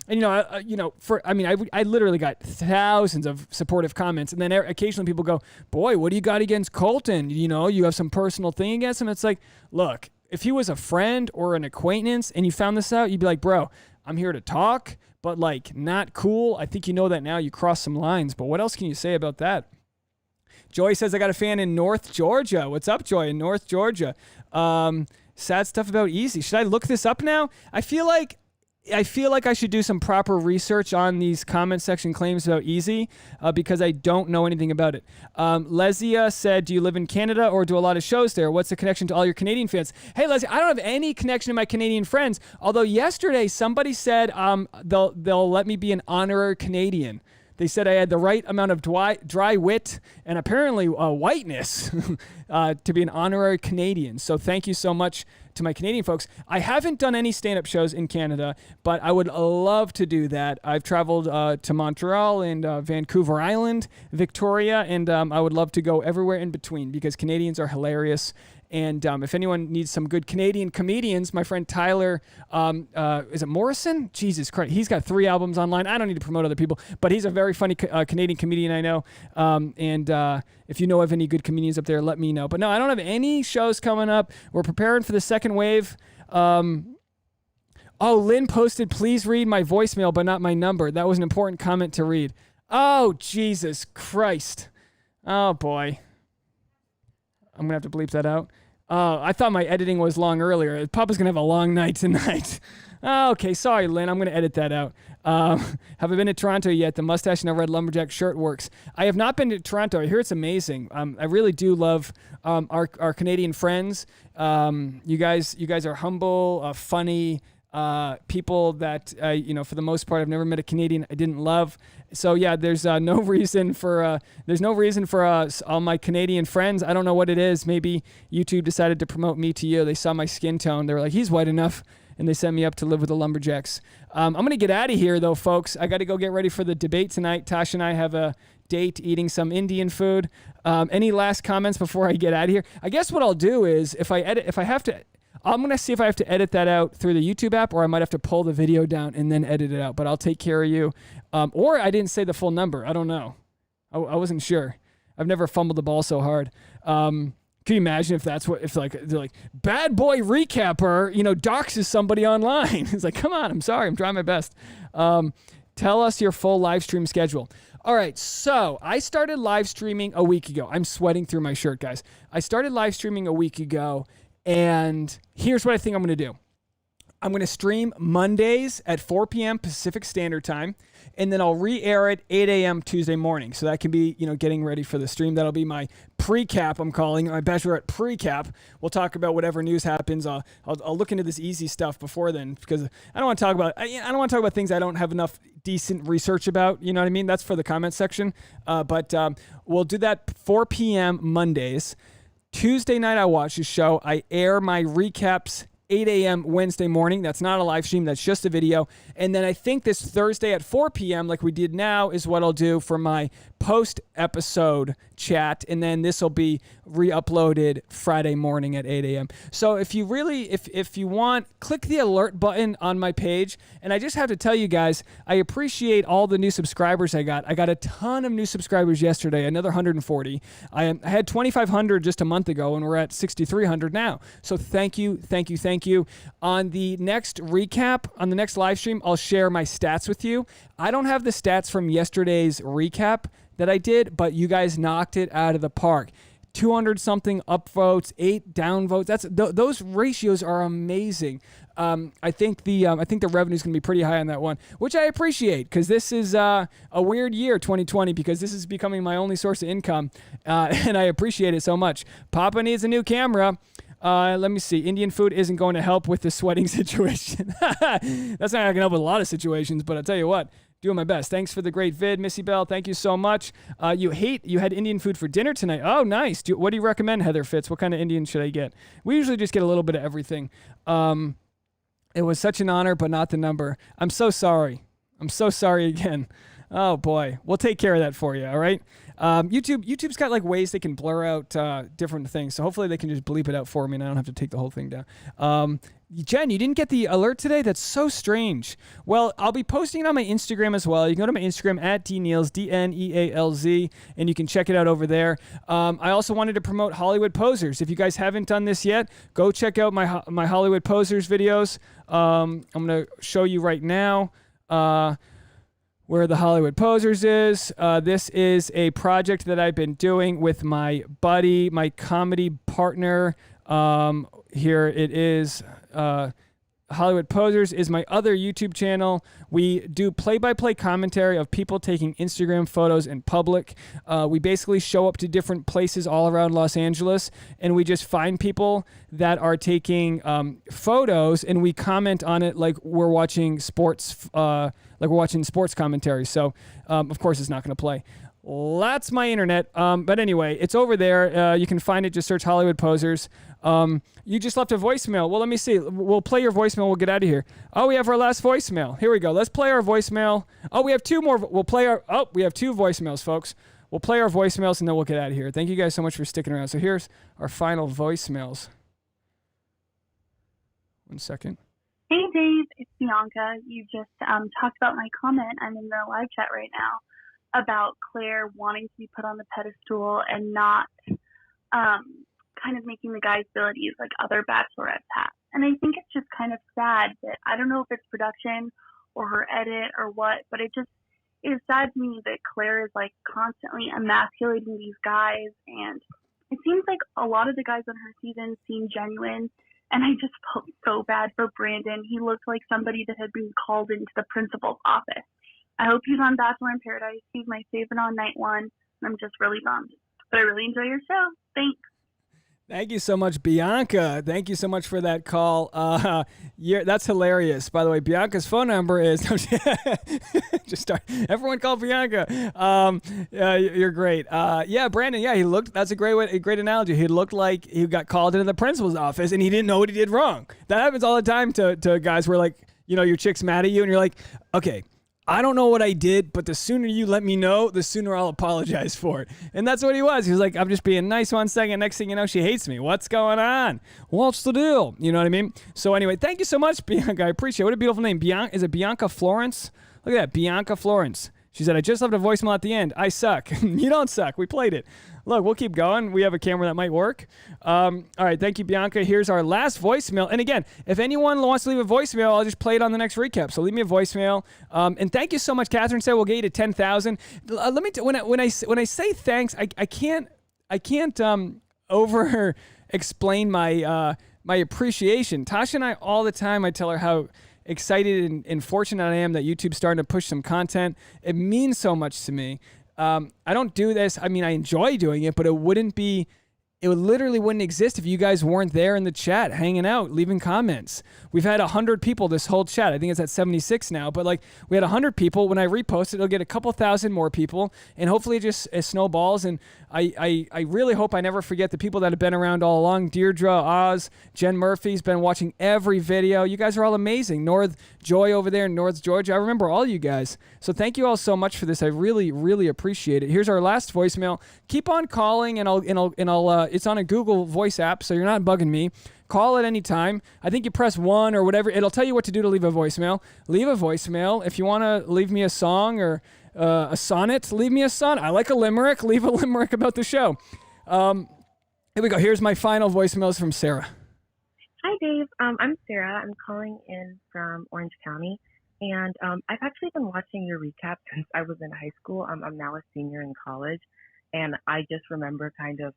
And I literally got thousands of supportive comments, and then occasionally people go, "Boy, what do you got against Colton? You have some personal thing against him." It's like, look, if he was a friend or an acquaintance, and you found this out, you'd be like, "Bro, I'm here to talk, but like not cool." I think you know that now. You crossed some lines, but what else can you say about that? Joy says, "I got a fan in North Georgia." What's up, Joy? In North Georgia. Sad stuff about Easy. Should I look this up now? I feel like I should do some proper research on these comment section claims about Easy because I don't know anything about it. Lesia said, "Do you live in Canada or do a lot of shows there? What's the connection to all your Canadian fans?" Hey, Lesia, I don't have any connection to my Canadian friends. Although yesterday somebody said they'll let me be an honorary Canadian. They said I had the right amount of dry wit and apparently whiteness to be an honorary Canadian. So thank you so much to my Canadian folks. I haven't done any stand-up shows in Canada, but I would love to do that. I've traveled to Montreal and Vancouver Island, Victoria, and I would love to go everywhere in between because Canadians are hilarious. And if anyone needs some good Canadian comedians, my friend Tyler, is it Morrison? Jesus Christ. He's got 3 albums online. I don't need to promote other people, but he's a very funny Canadian comedian I know. If you know of any good comedians up there, let me know. But no, I don't have any shows coming up. We're preparing for the second wave. Lynn posted, "Please read my voicemail, but not my number." That was an important comment to read. Oh, Jesus Christ. Oh, boy. I'm going to have to bleep that out. I thought my editing was long earlier. Papa's going to have a long night tonight. Okay, sorry, Lynn. I'm going to edit that out. Have I been to Toronto yet? The mustache and a red lumberjack shirt works. I have not been to Toronto. I hear it's amazing. I really do love our Canadian friends. You guys are humble, funny people that, for the most part, I've never met a Canadian I didn't love. So yeah, there's no reason for all my Canadian friends. I don't know what it is. Maybe YouTube decided to promote me to you. They saw my skin tone. They were like, "He's white enough," and they sent me up to live with the lumberjacks. I'm gonna get out of here though, folks. I got to go get ready for the debate tonight. Tasha and I have a date eating some Indian food. Any last comments before I get out of here? I guess what I'll do is I'm going to see if I have to edit that out through the YouTube app, or I might have to pull the video down and then edit it out, but I'll take care of you. Or I didn't say the full number. I don't know. I wasn't sure. I've never fumbled the ball so hard. Can you imagine if that's what, if like, they're like, bad boy recapper, doxes somebody online. It's like, come on, I'm sorry, I'm trying my best. Tell us your full live stream schedule. All right, so I started live streaming a week ago. I'm sweating through my shirt, guys. I started live streaming a week ago, and here's what I think I'm going to do. I'm going to stream Mondays at 4 p.m. Pacific Standard Time, and then I'll re-air it 8 a.m. Tuesday morning. So that can be, getting ready for the stream. That'll be my pre-cap, I'm calling it, my Bachelorette pre-cap. We'll talk about whatever news happens. I'll look into this easy stuff before then, because I don't want to talk about things I don't have enough decent research about. You know what I mean? That's for the comment section. But we'll do that 4 p.m. Mondays. Tuesday night, I watch the show. I air my recaps 8 a.m. Wednesday morning. That's not a live stream. That's just a video. And then I think this Thursday at 4 p.m., like we did now, is what I'll do for my post-episode chat. And then this will be re-uploaded Friday morning at 8 a.m. So if you really, if you want, click the alert button on my page. And I just have to tell you guys, I appreciate all the new subscribers I got. I got a ton of new subscribers yesterday, another 140. I had 2,500 just a month ago, and we're at 6,300 now. So thank you. On the next recap, on the next live stream, I'll share my stats with you. I don't have the stats from yesterday's recap that I did, but you guys knocked it out of the park. 200 something upvotes, 8 downvotes. Those ratios are amazing. I think the revenue is going to be pretty high on that one, which I appreciate, because this is a weird year, 2020, because this is becoming my only source of income, and I appreciate it so much. Papa needs a new camera. Let me see. Indian food isn't going to help with the sweating situation. That's not going to help with a lot of situations, but I'll tell you what, doing my best. Thanks for the great vid, Missy Bell. Thank you so much. You had Indian food for dinner tonight. Oh, nice. What do you recommend, Heather Fitz? What kind of Indian should I get? We usually just get a little bit of everything. It was such an honor, but not the number. I'm so sorry. I'm so sorry again. Oh boy, we'll take care of that for you. All right. YouTube's got like ways they can blur out different things, so hopefully they can just bleep it out for me, and I don't have to take the whole thing down. Jen, you didn't get the alert today? That's so strange. Well, I'll be posting it on my Instagram as well. You can go to my Instagram at dneals, DNEALZ, and you can check it out over there. I also wanted to promote Hollywood Posers. If you guys haven't done this yet, go check out my Hollywood Posers videos. I'm going to show you right now where the Hollywood Posers is. This is a project that I've been doing with my buddy, my comedy partner. Here it is. Hollywood Posers is my other YouTube channel. We do play-by-play commentary of people taking Instagram photos in public. We basically show up to different places all around Los Angeles, and we just find people that are taking photos, and we comment on it like we're watching sports, commentary. So, of course, it's not going to play. That's my internet. But anyway, it's over there. You can find it. Just search Hollywood Posers. You just left a voicemail. Well, let me see. We'll play your voicemail. We'll get out of here. Oh, we have our last voicemail. Here we go. Let's play our voicemail. Oh, we have 2 more. We have 2 voicemails, folks. We'll play our voicemails, and then we'll get out of here. Thank you guys so much for sticking around. So here's our final voicemails. 1 second. Hey, Dave. It's Bianca. You just talked about my comment. I'm in the live chat right now about Clare wanting to be put on the pedestal and not kind of making the guys' abilities like other bachelorettes have. And I think it's just kind of sad that, I don't know if it's production or her edit or what, but it is sad to me that Clare is like constantly emasculating these guys. And it seems like a lot of the guys on her season seem genuine. And I just felt so bad for Brandon. He looked like somebody that had been called into the principal's office. I hope he's on Bachelor in Paradise. He's my favorite on night 1. And I'm just really bummed. But I really enjoy your show. Thanks. Thank you so much, Bianca. Thank you so much for that call. That's hilarious. By the way, Bianca's phone number is everyone call Bianca. You're great. Brandon. Yeah, he looked. That's a great analogy. He looked like he got called into the principal's office and he didn't know what he did wrong. That happens all the time to guys where, like, your chick's mad at you and you're like, okay, I don't know what I did, but the sooner you let me know, the sooner I'll apologize for it. And that's what he was. He was like, I'm just being nice 1 second. Next thing you know, she hates me. What's going on? What's the deal? You know what I mean? So anyway, thank you so much, Bianca. I appreciate it. What a beautiful name. Is it Bianca Florence? Look at that. Bianca Florence. She said, I just left a voicemail at the end. I suck. You don't suck. We played it. Look, we'll keep going. We have a camera that might work. All right. Thank you, Bianca. Here's our last voicemail. And again, if anyone wants to leave a voicemail, I'll just play it on the next recap. So leave me a voicemail. And thank you so much. Catherine said we'll get you to 10,000. Let me when I say thanks, I can't over explain my appreciation. Tasha and I all the time, I tell her how excited and fortunate I am that YouTube's starting to push some content. It means so much to me. I don't do this. I mean, I enjoy doing it, but it literally wouldn't exist if you guys weren't there in the chat, hanging out, leaving comments. We've had 100 people this whole chat. I think it's at 76 now, but like we had 100 people. When I repost it, it'll get a couple thousand more people, and hopefully it just snowballs. And I really hope I never forget the people that have been around all along. Deirdre, Oz, Jen Murphy's been watching every video. You guys are all amazing. North Joy over there in North Georgia. I remember all you guys. So thank you all so much for this. I really, really appreciate it. Here's our last voicemail. Keep on calling, and I'll it's on a Google Voice app, so you're not bugging me. Call at any time. I think you press 1 or whatever. It'll tell you what to do to leave a voicemail. Leave a voicemail. If you want to leave me a song or a sonnet, leave me a sonnet. I like a limerick. Leave a limerick about the show. Here we go. Here's my final voicemails from Sarah. Hi, Dave. I'm Sarah. I'm calling in from Orange County. And I've actually been watching your recap since I was in high school. I'm now a senior in college. And I just remember kind of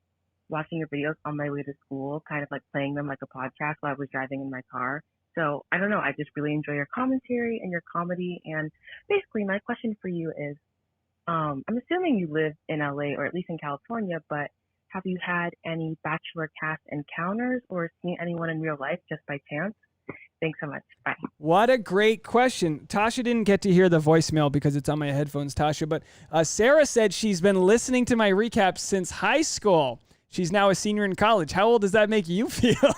watching your videos on my way to school, kind of like playing them like a podcast while I was driving in my car. So I don't know, I just really enjoy your commentary and your comedy. And basically my question for you is, I'm assuming you live in LA or at least in California, but have you had any Bachelor cast encounters or seen anyone in real life just by chance? Thanks so much. Bye. What a great question. Tasha didn't get to hear the voicemail because it's on my headphones, Tasha, but Sarah said she's been listening to my recaps since high school. She's now a senior in college. How old does that make you feel?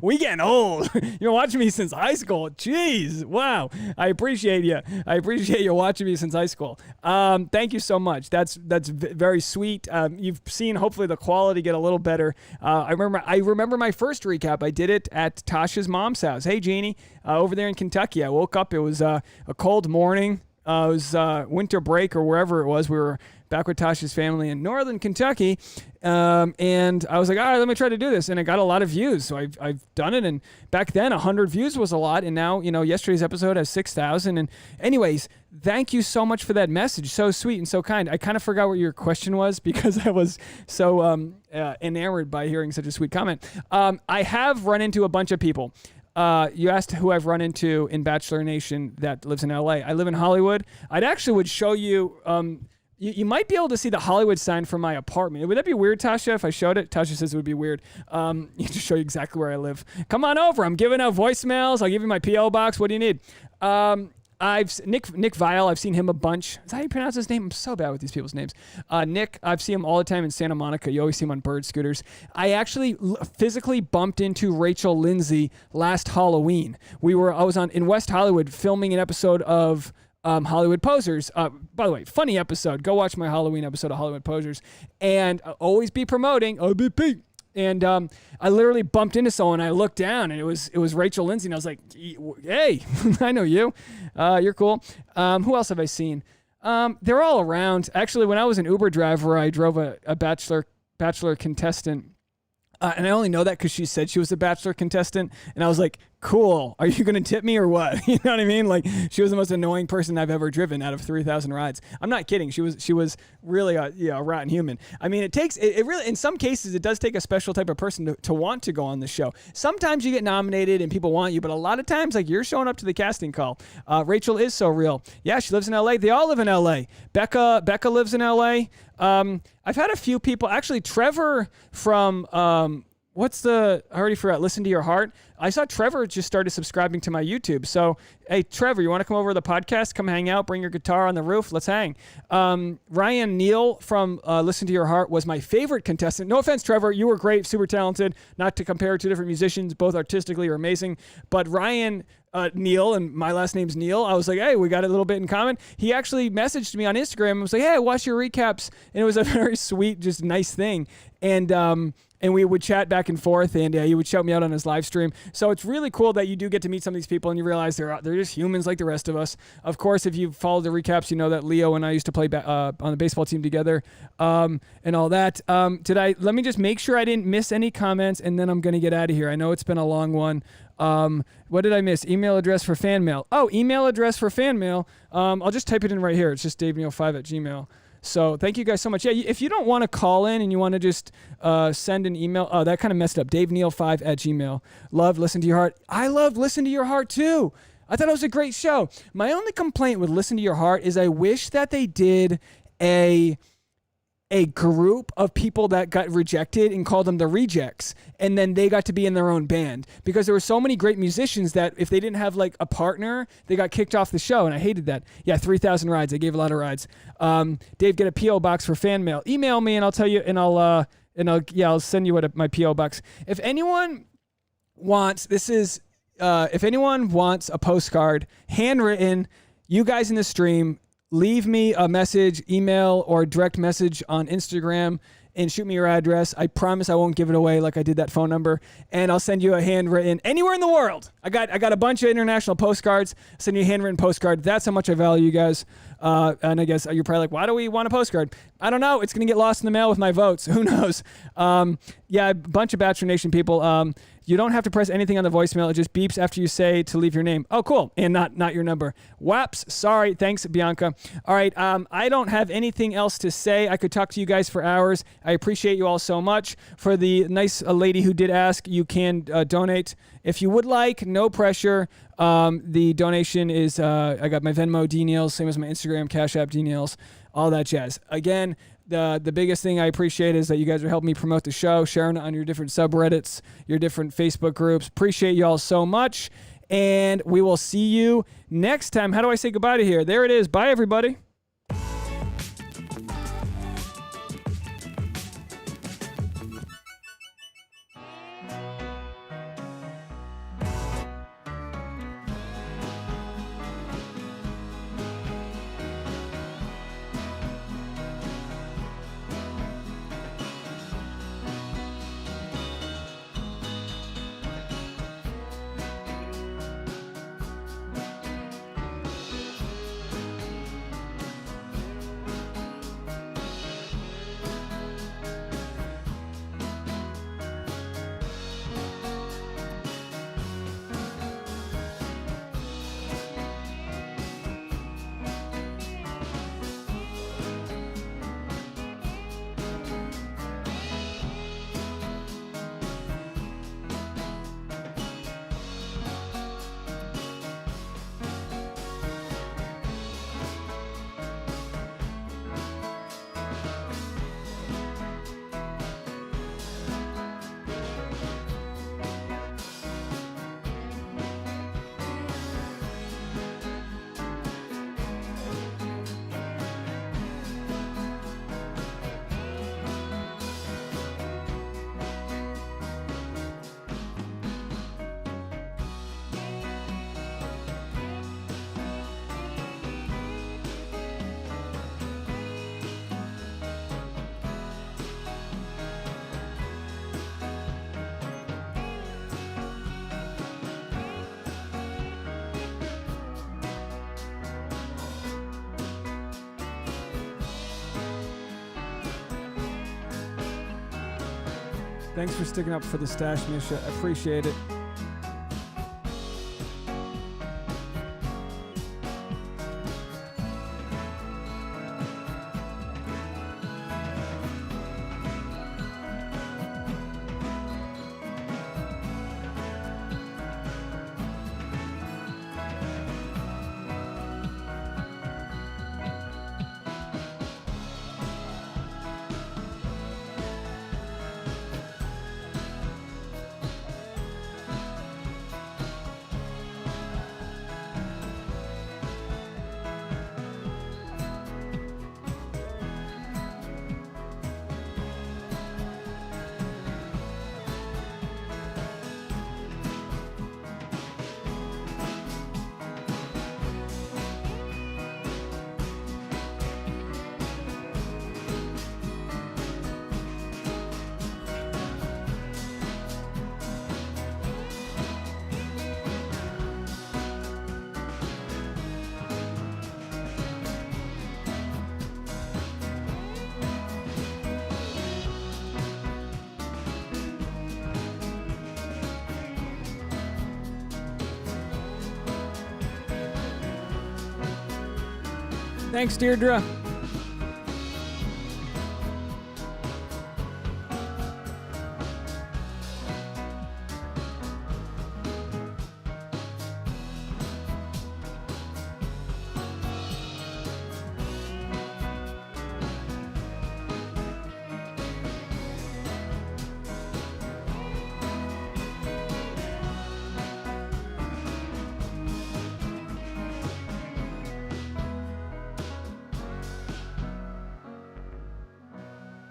We getting old. You've been watching me since high school. Jeez. Wow. I appreciate you. I appreciate you watching me since high school. Thank you so much. That's very sweet. You've seen hopefully the quality get a little better. I remember my first recap. I did it at Tasha's mom's house. Hey, Jeannie, over there in Kentucky. I woke up. It was a cold morning. It was winter break or wherever it was. We were back with Tasha's family in northern Kentucky. And I was like, all right, let me try to do this. And it got a lot of views. So I've done it. And back then 100 views was a lot. And now, yesterday's episode has 6,000. And anyways, thank you so much for that message. So sweet and so kind. I kind of forgot what your question was because I was so enamored by hearing such a sweet comment. I have run into a bunch of people. You asked who I've run into in Bachelor Nation that lives in LA. I live in Hollywood. I'd actually would show you, you might be able to see the Hollywood sign from my apartment. Would that be weird, Tasha, if I showed it? Tasha says it would be weird. You just show you exactly where I live. Come on over. I'm giving out voicemails. I'll give you my P.O. box. What do you need? Nick Vile, I've seen him a bunch. Is that how you pronounce his name? I'm so bad with these people's names. Nick, I've seen him all the time in Santa Monica. You always see him on bird scooters. I actually physically bumped into Rachel Lindsay last Halloween. I was in West Hollywood filming an episode of Hollywood Posers. By the way, funny episode. Go watch my Halloween episode of Hollywood Posers. And I'll always be promoting OBP. And I literally bumped into someone. I looked down, and it was Rachel Lindsay, and I was like, "Hey, I know you. You're cool." Who else have I seen? They're all around. Actually, when I was an Uber driver, I drove a Bachelor contestant. And I only know that because she said she was a Bachelor contestant. And I was like, cool. Are you going to tip me or what? You know what I mean? Like, she was the most annoying person I've ever driven out of 3,000 rides. I'm not kidding. She was really a rotten human. I mean, it really, in some cases, it does take a special type of person to want to go on the show. Sometimes you get nominated and people want you, but a lot of times, like, you're showing up to the casting call. Rachel is so real. Yeah, she lives in LA. They all live in LA. Becca lives in LA. I've had a few people, actually Trevor from, I already forgot, Listen to Your Heart. I saw Trevor just started subscribing to my YouTube. So, hey, Trevor, you want to come over to the podcast? Come hang out, bring your guitar on the roof. Let's hang. Ryan Neal from Listen to Your Heart was my favorite contestant. No offense, Trevor. You were great, super talented. Not to compare two different musicians, both artistically are amazing. But Ryan Neal, and my last name's Neal. I was like, hey, we got a little bit in common. He actually messaged me on Instagram and was like, hey, I watched your recaps. And it was a very sweet, just nice thing. And and we would chat back and forth, and he would shout me out on his live stream. So it's really cool that you do get to meet some of these people, and you realize they're just humans like the rest of us. Of course, if you've followed the recaps, you know that Leo and I used to play on the baseball team together, and all that. Let me just make sure I didn't miss any comments, and then I'm going to get out of here. I know it's been a long one. What did I miss? Email address for fan mail. Oh, email address for fan mail. I'll just type it in right here. It's just daveneal5@gmail.com. So thank you guys so much. Yeah, if you don't want to call in and you want to just send an email, oh, that kind of messed up. DaveNeal5@gmail.com. Love Listen to Your Heart. I love Listen to Your Heart too. I thought it was a great show. My only complaint with Listen to Your Heart is I wish that they did a group of people that got rejected and called them the Rejects, and then they got to be in their own band, because there were so many great musicians that if they didn't have like a partner, they got kicked off the show, and I hated that. Yeah, 3,000 rides. I gave a lot of rides. Dave, get a P.O. box for fan mail. Email me and I'll tell you, and I'll send you my P.O. box. If anyone wants, if anyone wants a postcard handwritten, you guys in the stream, leave me a message, email, or direct message on Instagram and shoot me your address. I promise I won't give it away like I did that phone number, and I'll send you a handwritten anywhere in the world. I got a bunch of international postcards. I'll send you a handwritten postcard. That's how much I value you guys. And I guess you're probably like, why do we want a postcard? I don't know. It's going to get lost in the mail with my votes. Who knows? Yeah, a bunch of Bachelor Nation people. You don't have to press anything on the voicemail. It just beeps after you say to leave your name. Oh, cool. And not your number. Whoops. Sorry. Thanks, Bianca. All right. I don't have anything else to say. I could talk to you guys for hours. I appreciate you all so much. For the nice lady who did ask, you can donate if you would like. No pressure. The donation is, I got my Venmo, DNeals, same as my Instagram, Cash App, DNeals, all that jazz. Again, the biggest thing I appreciate is that you guys are helping me promote the show, sharing it on your different subreddits, your different Facebook groups. Appreciate you all so much. And we will see you next time. How do I say goodbye to here? There it is. Bye, everybody. Thanks for sticking up for the stash, Misha. I appreciate it. Thanks, Deirdre.